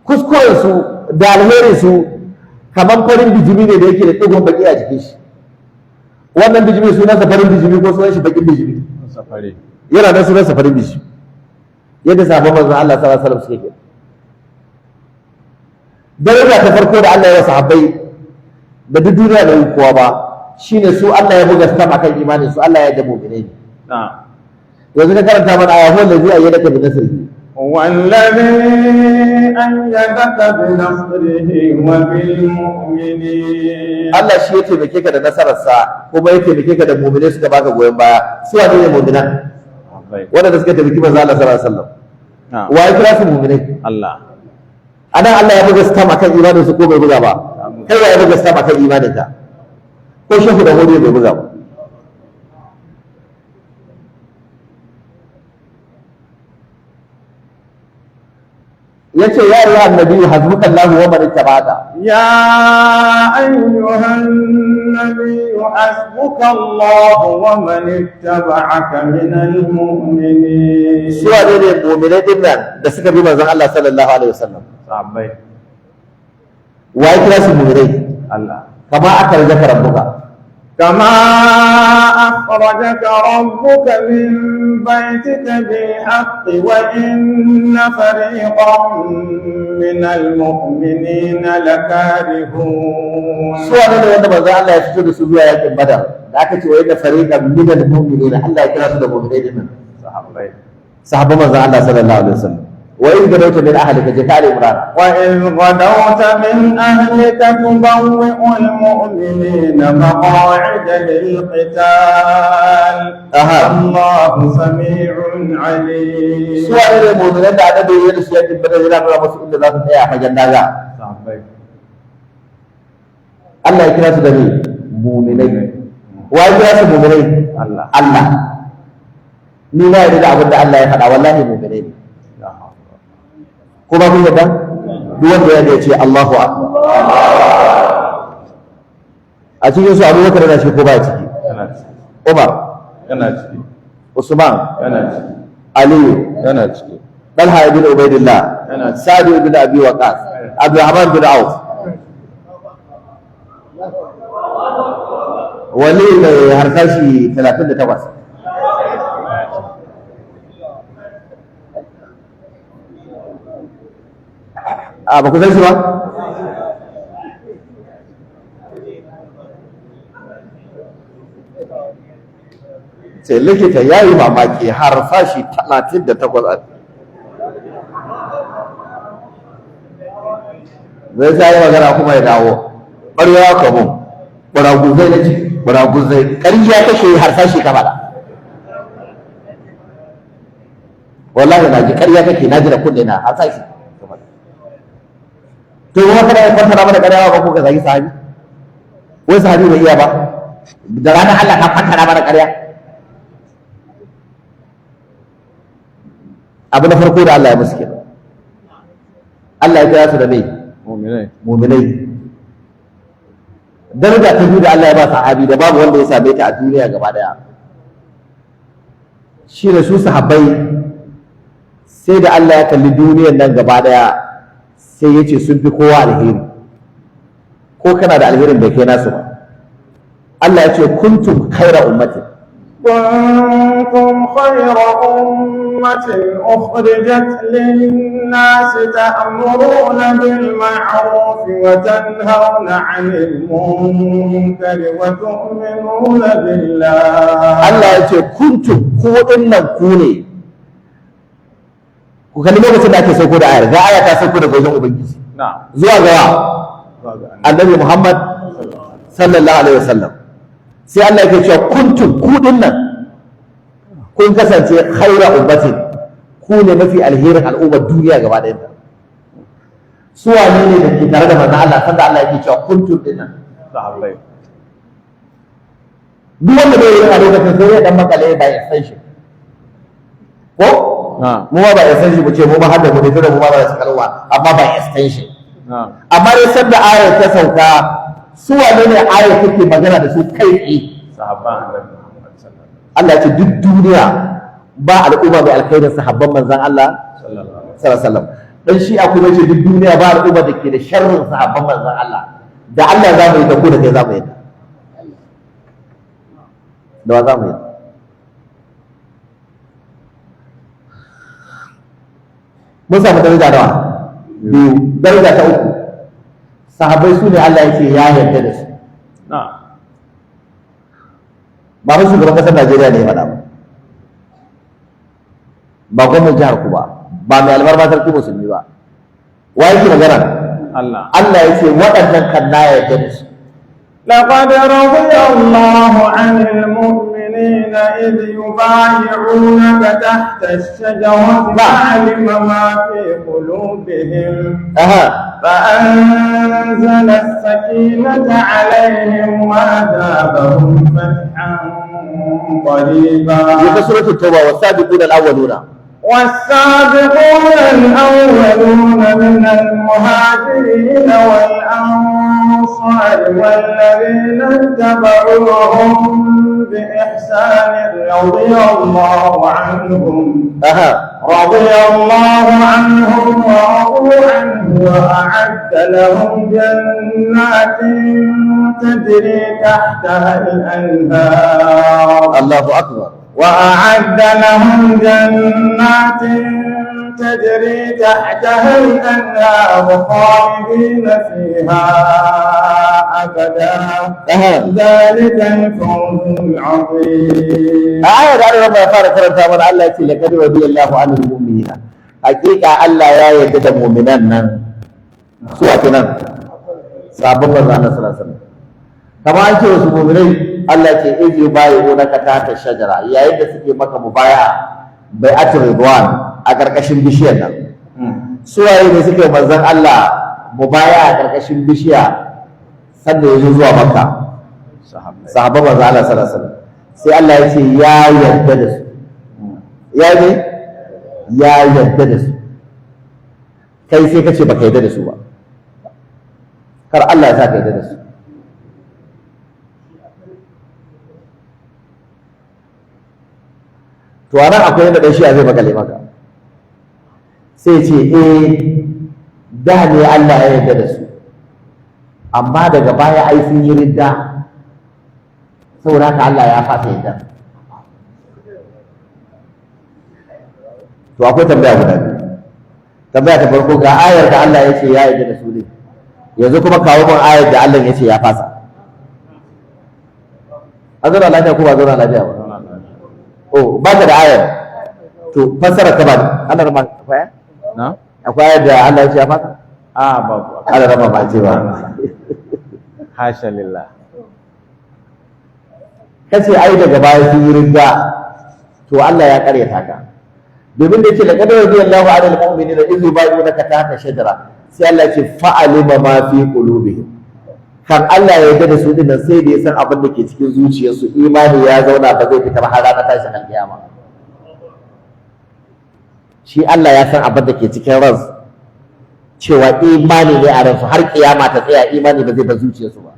kuskuren su da alherin su kamar farin bijimi ne da yake da digon baki a jikin shi wannan bijimi sunansa farin bijimi ko sunan shi bakin bijimi yana da sunansa farin bijimi yadda sabon manzon Allah sallallahu alaihi wasallam suke ke daraja ta farko da Allah ya wasa habbai da duk duniya da kowa ba shine su Allah ya buga stam akan imanin su Allah ya da mu'minai yanzu ka karanta mana aya huwa allazi ayyadaka bi nasrihi والذي أيدك بنصره وبالمؤمنين Allah shi ya taimake ka da nasararsa kuma ya taimake ka da mu'minai suka baka goyon baya su wane ne mu'minan wanda suka taimaki manzo Allah sallallahu alaihi wasallam wa ya kira su mu'minai Allah anan Allah ya buga stam akan imanin su ko bai buga ba kai ya buga stam akan imanin ka ko shehu da hodiyo bai buga ba yace ya ayyuhan nabiyyu hasbukallahu wa man ittaba'aka يا أيها النبي حسبك الله ومن اتبعك من المؤمنين su wane ne mu'minai din nan da suka bi manzon Allah sallallahu alaihi wasallam sahabbai wa ya kira su mu'minai Allah kama aka rajaka rabbuka كما أخرجك ربك من بيتك بالحق وإن فريقا من المؤمنين لكارهون su wane ne wanda manzon Allah ya fito da su zuwa yakin badar da aka ce wa inna fariqan minal mu'minina Allah ya kira su da mu'minai din nan sahabbai sahabban manzon Allah sallallahu alaihi wasallam wa in gadawta min ahlika jikal imran وإذ غدوت من أهلك تبوئ المؤمنين مقاعد للقتال الله سميع عليم su wane ne mu'minan da annabi ya da su yakin badar yana nuna musu inda za su tsaya a fagen daga sahabbai Allah ya kira su da ni mu'minai wa ya kira su mu'minai Allah Allah ni na yarda da abin da Allah ya faɗa wallahi mu'minai ne kuma kun yadda duk wanda ya ce Allahu akbar a cikin su Abubakar da shi ko ba ciki yana ciki Umar yana ciki Usman yana ciki Ali yana ciki Talha ibn Ubaidillah Yana ciki. Sa'd ibn Abi Waqqas Abdurrahman bin Auf wali mai harkashi 38 a ba ku san shi ba sai likita ya yi mamaki har fashi 38 zai sa yi magana kuma ya dawo ɓarya ka mun ɓaraguzai na ce ɓaraguzai ƙarya kashe har fashi ka faɗa wallahi na ji ƙarya kake na ji da kunne na har fashi to kuma kada ya kwantara mana ƙarya ba ko ka zagi sahabi wai sahabi bai iya ba da ranar Allah ka kwantara mana ƙarya abu na farko da Allah ya musu kenan Allah ya kira su da mai mu'minai daraja ta biyu da Allah ya ba sahabi da babu wanda ya same ta a duniya gaba daya shi da su sahabbai sai da Allah ya kalli duniyar nan gaba daya sai ya ce sun fi kowa alheri ko kana da alherin bai kai nasu ba Allah ya ce kuntum khaira ummatin كنتم خير أمة أخرجت للناس تأمرون بالمعروف وتنهون عن المنكر وتؤمنون بالله. الله يقول كنتم كودن كوني ku kalli lokacin da ake sauko da ayar ga aya ta sauko daga wajen ubangiji zuwa ga annabi Muhammad sallallahu alaihi wasallam sai Allah yake cewa kuntum kudin nan kun kasance khaira ummatin ku ne mafi alherin al'ummar duniya gaba ɗayan ta su wane ne da ke tare da manzon Allah sanda Allah yake cewa kuntum din nan sahabbai duk wanda bai yi a lokacin sai ya dan makale ba ya san shi ko mu ba ya san shi mu ce mu ba hadda mu ne tunda mu ba za su kalwa amma ba extension amma dai sanda ayar ta sauka su wane ne ayar take magana da su kai tsaye sahabban Allah ce duk duniya ba al'umma mai alkhairin sahabban manzon Allah sallallahu alaihi wasallam dan shi a kuma ce duk duniya ba al'umma da ke da sharrin sahabban manzon Allah da Allah za mu yi da ku da kai za mu yi da wa za mu yi mun samu daraja nawa biyu daraja ta uku sahabbai su ne Allah ya ce ya yarda da su ba mu shugaban kasar Najeriya ne ya faɗa ba gwamnan jihar ku ba mai albarba sarki musulmi ba wa yake magana Allah ya ce waɗannan kan na yarda da su لقد رضي الله عن المؤمنين إذ يبايعونك تحت الشجرة فعلم ما في قلوبهم فأنزل السكينة عليهم وأثابهم فتحا قريبا. في سورة التوبة والسابقون الأولون والسابقون الأولون من المهاجرين والأنصار والذين اتبعوهم بإحسان رضي الله عنهم ورضوا عنه وأعد لهم جنات تجري تحتها الأنهار. الله أكبر. وأعد لهم جنات تجري تحتها الأنهار خالدين فيها أبدا ذلك الفوز العظيم. آية قال ربنا يفارق فرنسا من الله يتي لقد رضي الله عن المؤمنين حقيقة الله يا يدد المؤمنين سوى كنان صحابة الله صلى الله عليه وسلم كما أنت المؤمنين Allah ce in yi bayi na ka ta shajara yayin da suke maka mubaya bai atir ridwan a karkashin bishiyar nan suwaye ne suke manzon Allah mubaya a karkashin bishiya sanda ya zo zuwa Makka sahabban manzon Allah sallallahu alaihi wasallam sai Allah ya ce ya yarda da su ya ne ya yarda da su kai sai ka ce baka yarda da su ba kar Allah ya sa ka yarda da su to anan akwai yadda dan shi'a zai makale maka sai ce da ne Allah ya yarda da su amma daga baya ai sun yi ridda saboda haka Allah ya fasa yarda to akwai tambaya guda biyu tambaya ta farko ga ayar da Allah ya ce ya yarda da su ne yanzu kuma kawo mun ayar da Allah ya ce ya fasa an zauna lafiya ko ba zauna lafiya ba oh ba ka da ayar to fassara ka ba Allah rama akwai na akwai ayar da Allah ya ce ya fasa babu Allah rama ba ce ba hasha lillah kace ai daga baya sun yi ridda to Allah ya karyata ka domin da yake laqad radiyallahu 'anil mu'minina idh yubayyi'unaka tahta shajara sai Allah ce fa'alima ma fi qulubihim, kan Allah ya yarda da su dinnan sai da ya san abin da ke cikin zuciyarsu, imani ya zauna ba zai fitar har ranar tashin alkiyama. Shi Allah ya san abin da ke cikin ransu, cewa imani ne a ransu har kiyama ta tsaya, imani ba zai bar zuciyarsu ba.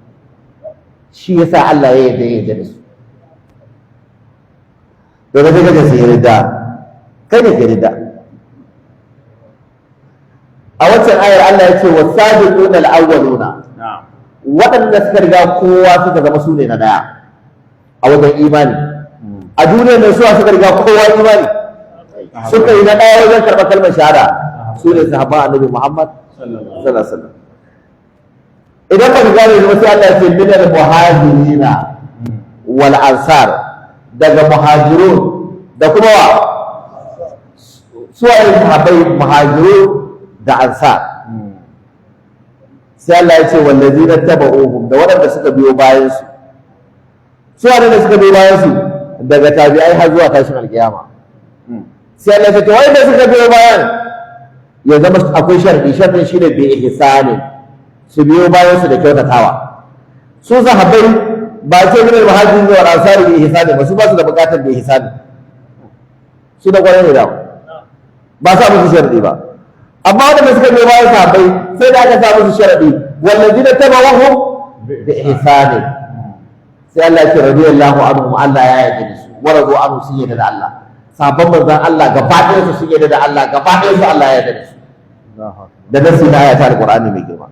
Shi yasa Allah ya yarda da su. To da kaga sai yarda, kai ne ka yarda. A wancan ayar Allah ya ce wasabiquna al-awwaluna, waɗanda suka riga kowa suka zama su ne na daya a wajen imani. A duniyar da suwa suka riga kowa imani, suka yi na daya wajen karɓar kalmar shahada, su ne sahabban Annabi Muhammad sallallahu alaihi wasallam. Idan ba ka gane ba sai Allah ya ce min al-muhajirina wal ansar, daga muhajirun da kuma wa suwaye sahabbai muhajirun da ansar. Sai Allah ya ce wallazina tabauhum, da waɗanda suka biyo bayan su. Su waɗanda suka biyo bayan su daga tabi'ai har zuwa tashin alkiyama. Sai Allah ya ce to wanda suka biyo bayan ya zama akwai sharadi, sharadin shine bi ihsani, su biyo bayan su da kyautatawa. Su sahabbai ba ce min al-muhajirin wa ansar bi ihsani ba, su ba su da bukatar bi ihsani. Su da kwarai ne da ba sa musu sharadi ba. Amma wanda suka biyo bayan sahabbai sai da aka sa musu sharadi, wallazina tabawahum bi ihsani. Sai Allah ya ce radiyallahu anhum, Allah ya yarda da su, wa radu anhu, sun yarda da Allah. Sahabban manzon Allah gaba ɗayan su sun yarda da Allah, gaba ɗayan su Allah ya yarda da su. Da nasi na ayatul Qur'ani mai girma.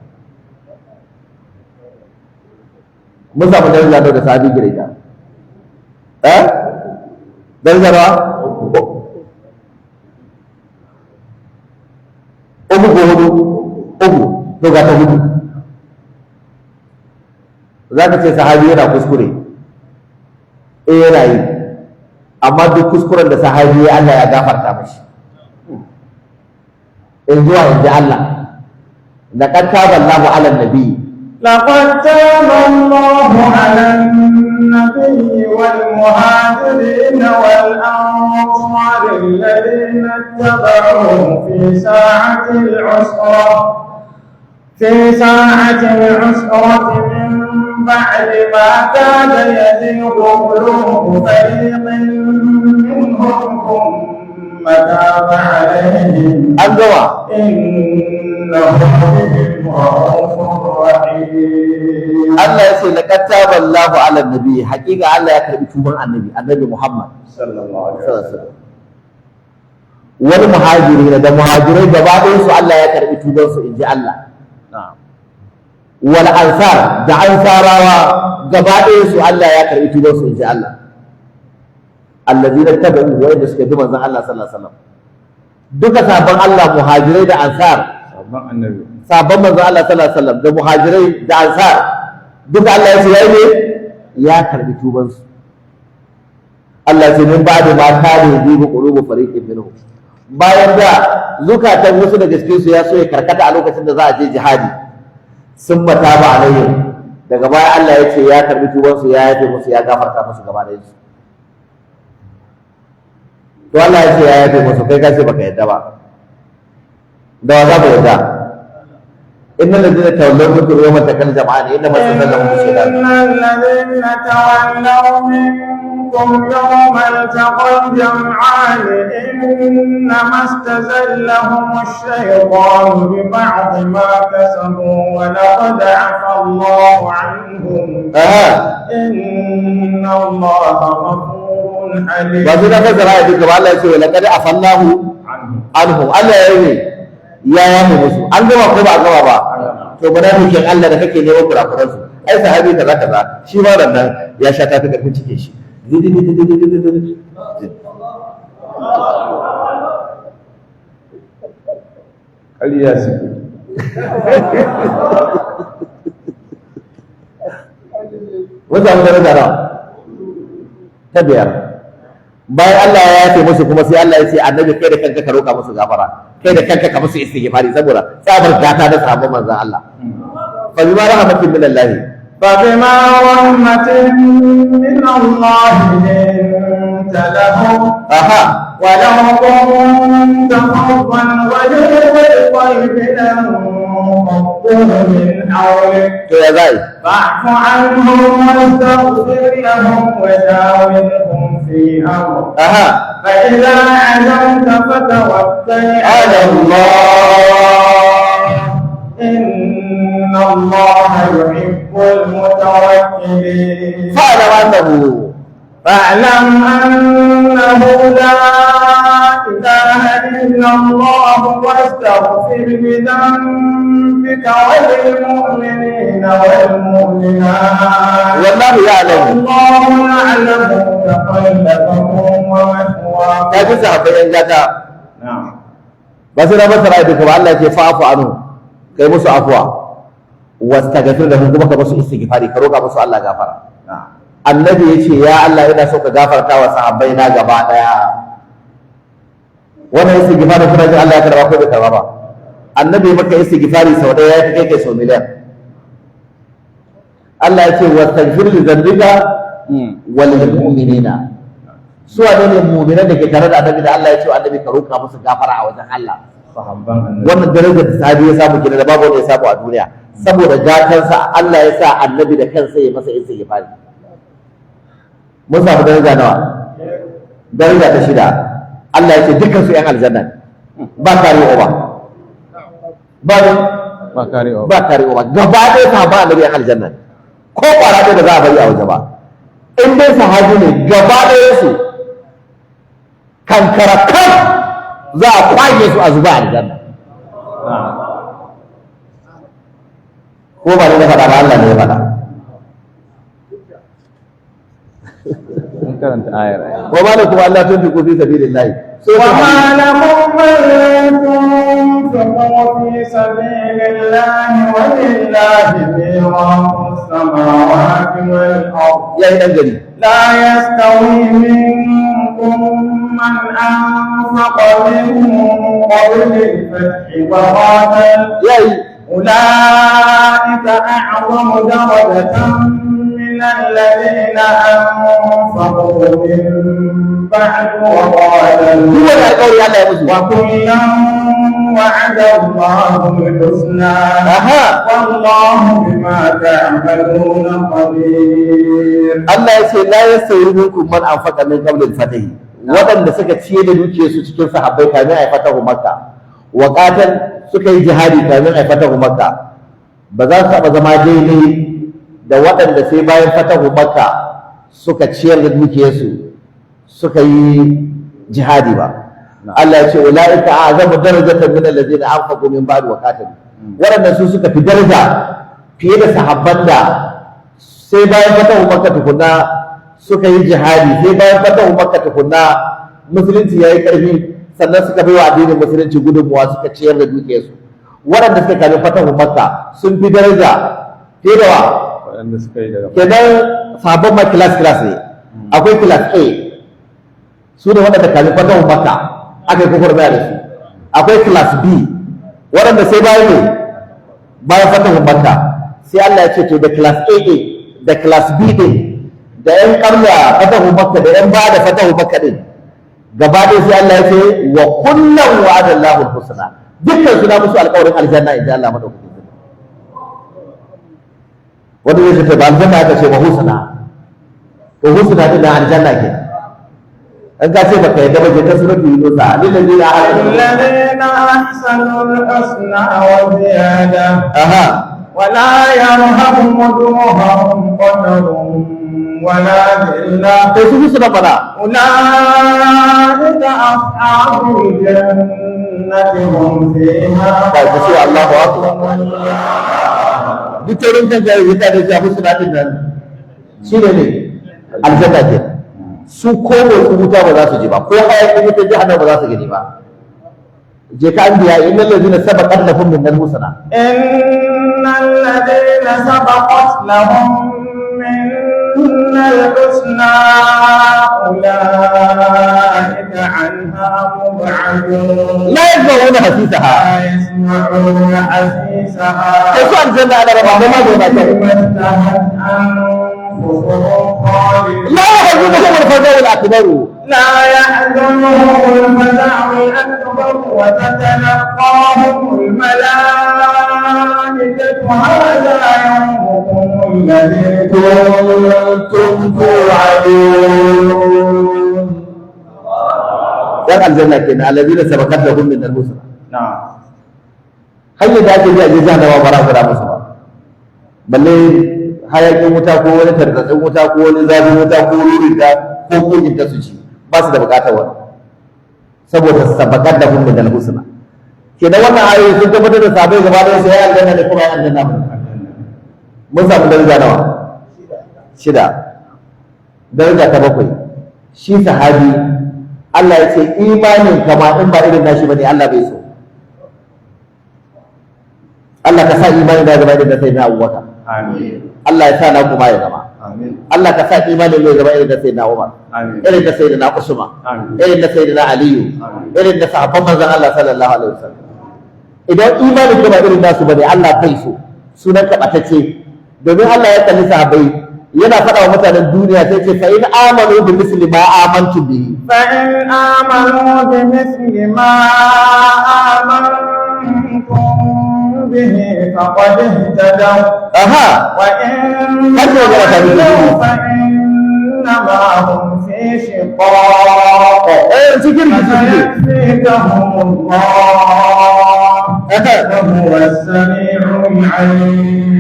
Mun samu daraja da sahabi gireta. Daraja ba? Uku ko hudu? Uku, to ga ta hudu. Za ka ce sahabi yana kuskure, yana yi, amma duk kuskuren da sahabi ya Allah ya gafarta mashi. In zuwa yanzu Allah, laqad taba Allahu 'ala an-nabi, لقد تاب الله على النبي والمهاجرين والأنصار الذين اتبعوه في ساعة العسرة من بعد ما كاد يزيغ قلوب فريق منهم ثم تاب عليهم إنه بهم رؤوف رحيم. Allah ya ce laqad taba Allahu 'ala an-nabi, haƙiƙa Allah ya karbi tuban annabi Muhammad sallallahu alaihi wasallam. Wani muhajiri da muhajirai gaba ɗayan su Allah ya karbi tuban su, inji Allah. Wal ansar da ansarawa gaba ɗayan su Allah ya karbi tuban su, inji Allah. Allazina tabi'u, wanda suka bi manzon Allah sallallahu alaihi wasallam. Duka sabon Allah muhajirai da ansar, sabon annabi, sabon manzon Allah sallallahu alaihi wasallam da muhajirai da ansar, duka Allah ya ce yayi ne ya karbi tuban su. Allah ya ce min ba'da ma kana yadibu qulubu fariqin minhum, bayan da zukatan wasu daga cikin su ya so ya karkata a lokacin da za a je jihadi, sun mata ba alayhim, daga baya Allah ya ce ya karbi tuban su, ya yafe musu, ya gafarta musu gaba da su. To Allah ya ce ya yafe musu, kai ka ce baka yadda ba, da wa za mu yadda? إن الذين تولوا منكم يوم التقى الجمعان إنما استزلهم الشيطان. إن الذين تولوا منكم يوم التقى الجمعان إنما استزلهم الشيطان ببعض ما كسبوا ولقد عفى الله عنهم إن الله غفور حليم. وفي نفس الآية الله يقول لقد عفى الله عنهم. الله يقول ya yafe musu, an gama ko ba a gama ba? To munafikin Allah da kake neman kurakuran su, ai sahabi kaza kaza, shi ma nan ya sha tafi karfin cike shi. ƙarya suke. Wanda mu daraja nawa? Ta biyar. Bayan Allah ya yafe musu kuma sai Allah ya ce annabi kai da kanka ka roƙa musu gafara, kai da kanka ka musu istighfari, saboda tsabar gata da sahabban manzon Allah. Fa bima rahmatin min Allah, fa bima rahmatin min Allah linta lahum wa law kunta faddan ghalidhal qalbi من حولك to ya zai فاعف عنهم واستغفر لهم وشاورهم في أمر aha فإذا عزمت فتوكل على الله إن الله يحب المتوكلين fa'lam annahu فاعلم أنه لا إله إلا الله واستغفر لذنبك وللمؤمنين والمؤمنات wallahu ya'lam والله يعلم تقلبكم ومثواكم. ya ji sahabbai yan gata نعم. ba sai na basara da kuma Allah ke fa'afu anu kai musu afwa wastaghfir lahum kuma ka musu istighfari ka roka musu Allah gafara نعم. annabi yace ya Allah ina so ka gafarta wa sahabbai na gaba daya wannan istighfari kuma ji Allah ya karba ko bai karba ba annabi maka istighfari sau daya ya fi kai sau miliyan Allah yace wastaghfir li dhanbika wal mu'minina su wane ne mu'minan da ke tare da annabi da Allah ya ce annabi ka roka musu gafara a wajen Allah sahabban annabi. wannan darajar da sahabi ya samu kenan da babu wanda ya samu a duniya saboda gatansa Allah ya sa annabi da kansa ya masa istighfari mun samu daraja nawa daraja ta shida Allah ya ce dukkan su yan aljanna ne. ba kare oba ba ne ba karewa ba kare oba gaba ɗaya sahabban annabi yan aljanna ne ko kwara ɗaya da za a bari a waje ba in dai sahabi ne gaba ɗaya su kankara kan za a kwage su a zuba aljanna ko ba ne da faɗa ba Allah ne ya faɗa mun karanta ayar ai wa ma lakum alla tunfiqu fi sabilillah وما لكم أن تنفقوا في سبيل الله ولله ميراث السماوات والأرض ya yi dan gari لا يستوي منكم من أنفق من قبل الفتح وقاتل ya yi أولئك أعظم درجة من الذين أنفقوا من بعد وقاتلوا duk wani alƙawari Allah ya musu وكلا وعد الله الحسنى aha والله بما تعملون خبير. Allah ya ce la yasawi minkum man anfaqa min qabl al-fatih waɗanda suka ciye da dukiyarsu cikin sahabbai kamin a fatahu makka wa qatal suka yi jihadi kamin a fatahu makka ba za su taɓa zama daidai da waɗanda sai bayan fatahu makka suka ciyar da dukiyarsu suka yi jihadi ba Allah ya ce ulaika a'zamu darajatan min allazina anfaqu min ba'd wa qatalu waɗanda su suka fi daraja fiye da sahabban da sai bayan fatahu makka tukunna suka yi jihadi sai bayan fatahu makka tukunna musulunci yayi karfi sannan suka bai wa addinin musulunci gudunmuwa suka ciyar da dukiyarsu waɗanda suka kalli fatahu makka sun fi daraja fiye da wa waɗanda suka yi daga kenan sahabban ma class ne akwai class A su ne waɗanda kalli fatahu makka aka yi gwagwarmaya da su akwai class B waɗanda sai bayan ne bayan fatahu makka sai Allah ya ce to da class A da class B din da yan karya fatahu makka da yan bada fatahu makka din gaba ɗaya sai Allah ya ce wa kullum wa'ada Allahu al-husna dukkan su na musu alƙawarin aljanna inda Allah madaukakin sarki wanda zai ce ba aljanna aka ce ba husna to husna din aljanna ke an ka ce baka yadda ba je ta suratul yunus للذين أحسنوا الحسنى وزيادة aha ولا يرهب وجوههم قتر ولا ذلة to su husna fara أولئك أصحاب الجنة هم فيها طيب، بس هو الله أكبر. duk taurin kan jari ya da ja husna din nan shi ne aljanna ke su kowa su wuta ba za su je ba ko hayakin wuta jahannama ba za su gani ba je ka an biya innal ladina sabaqat lahum min al-husna إن الذين سبقت لهم منا الحسنى أولئك عنها مبعدون la yasma'una hasisaha لا يسمعون حسيسها sai su aljanna ana raba ma zo na ta وما اشتهت أنفسهم خالدين la yahzunuhum al-faza'u al-akbar لا يحزنهم الفزع الأكبر وتتلقاهم الملائكة هذا يومكم الذي كنتم توعدون. dan aljanna kenan alladhina sabaqat lahum min al-husna. نعم. hanyar da ake bi a je jahannama ba za ku musu ba, balle hayakin wuta ko wani tarzatsin wuta ko wani zafin wuta ko rurin ta ko kogin ta su ci, ba su da bukatar wani saboda sabaqat lahum min al-husna. kenan wannan ayoyi sun tabbatar da sabai gaba da sai ya aljanna ne kuma ya aljanna mun samu daraja nawa? 6. daraja ta 7 shi sahabi Allah ya ce imanin kama in ba irin nashi bane Allah bai so. Allah ka sa imanin da zama irin da sai na Abubakar. آمين. Allah ya sa na kuma ya zama. آمين. Allah ka sa imanin ya zama irin da sai na Umar. آمين. Irin da sai na Usman. آمين. Irin da sai na Aliyu. Amin. Irin da sahabban manzon Allah sallallahu alaihi wasallam. Idan imanin ka ba irin nasu bane Allah bai so. Sunan ka batacce. Domin Allah ya kalli sahabbai yana faɗa wa mutanen duniya sai ce fa in amanu bi misli ma amantu bihi فإن آمنوا بمثل ما آمنتم به فقد اهتدوا aha وإن هل يجرى تبديل؟ تولوا فإنما هم في شقاق cikin فسيكفيكهم الله وهو السميع العليم.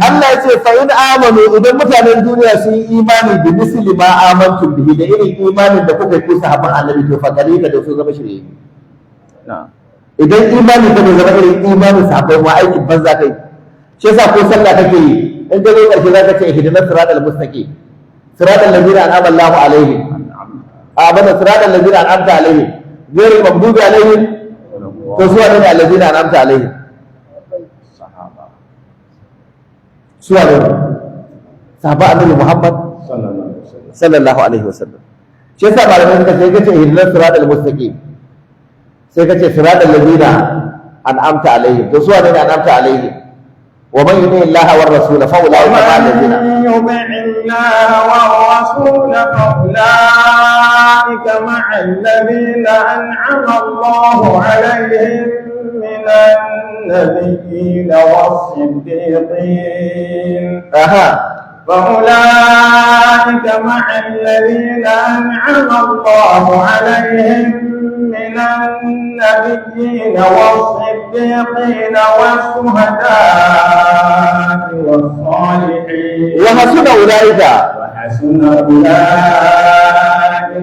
Allah ya ce fa in amanu idan mutanen duniya sun yi imani da misli ma amantu bihi da irin imanin da kuka yi sahabban annabi to fa gari ka da su zama shirye. نعم. Idan imani ka bai zama irin imanin sahabbai ma aikin banza kai. Shi yasa ko sallah kake yi in ka zo karshe zaka ce ihdinas siratal mustaqim siratal ladzina an'ama Allahu alaihim abana siratal ladzina an'amta alaihim ghayril maghdubi alaihim to suwa ne alladzina an'amta alaihim صحابة. suwa ne sahaba annabi Muhammad صلى الله عليه وسلم. sallallahu alaihi wasallam. shi yasa malamai suka ce kace ihdinas siratal mustaqim sai kace siratal ladzina an'amta alaihim to suwa ne an'amta alaihim wa man yuti Allah war rasul fa ulai ma alladhina ومن يطع الله والرسول فأولئك مع الذين أنعم الله عليهم من النبيين والصديقين aha فأولئك مع الذين أنعم الله عليهم من النبيين والصديقين والشهداء والصالحين wa hasuna ulaika وحسن أولئك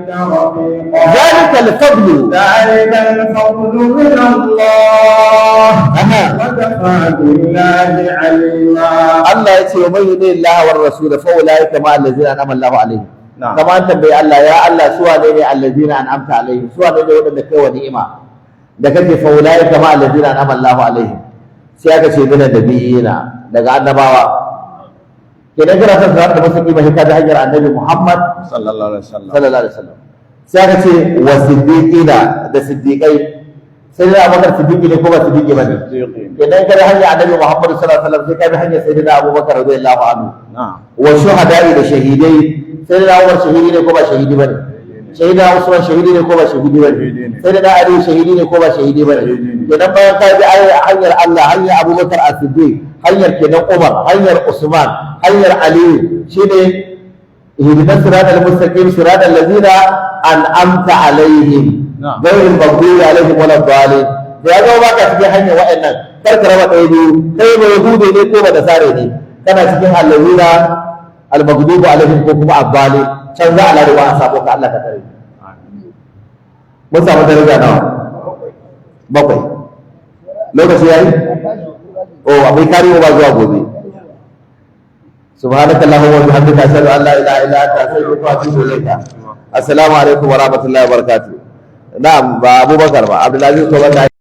رفيقا. ذلك الفضل ذلك الفضل من الله aha وكفى بالله عليما. Allah ya ce wa man yuti Allah war rasul fa ulaika ma alladhina an'ama Allahu alaihim نعم. kama an tambayi Allah ya Allah suwa ne alladhina an'amta alaihim suwa ne wadanda kai wa ni'ima da kake fa ulaika ma alladhina an'ama Allahu alaihim sai aka ce mina nabiyina daga annabawa kenan kana son sa da musulmi ba ka da hanyar annabi Muhammad صلى الله عليه وسلم. sallallahu alaihi wasallam sai aka ce wa siddiqina da siddiqai sai da Abubakar siddiqi ne ko ba siddiqi ba ne صديقين. idan ka da hanyar annabi Muhammad sallallahu alaihi wasallam sai ka bi hanyar sayyidina Abubakar radiyallahu anhu نعم. wa shuhada'i da shahidai sayyidina Umar shahidi ne ko ba shahidi bane sayyidina Usman shahidi ne ko ba shahidi bane Shahidi ne. sayyidina Ali shahidi ne ko ba shahidi bane Shahidi ne. idan bayan ka bi hanyar Allah hanyar Abubakar as-Siddiq hanyar kenan Umar hanyar Usman hanyar Ali shine ihdinas siratal mustaqim siratal ladzina an'amta alaihim Na'am. ghayril maghdubi alaihim waladdallin da ya ga baka cikin hanyar wa'annan kar ka raba ɗaya biyu kai ba yahude ne ko ba da sare ne kana cikin allazina al-maghdubi alaihim ko kuma addallin can za a lade ba a sabo ka Allah ka tare mun samu daraja nawa 7 lokaci yayi oh abai kariyo ba zuwa gobe سبحانك اللهم وبحمدك اشهد ان لا اله الا انت استغفرك واتوب اليك السلام عليكم ورحمه الله وبركاته نعم ابو بكر عبد العزيز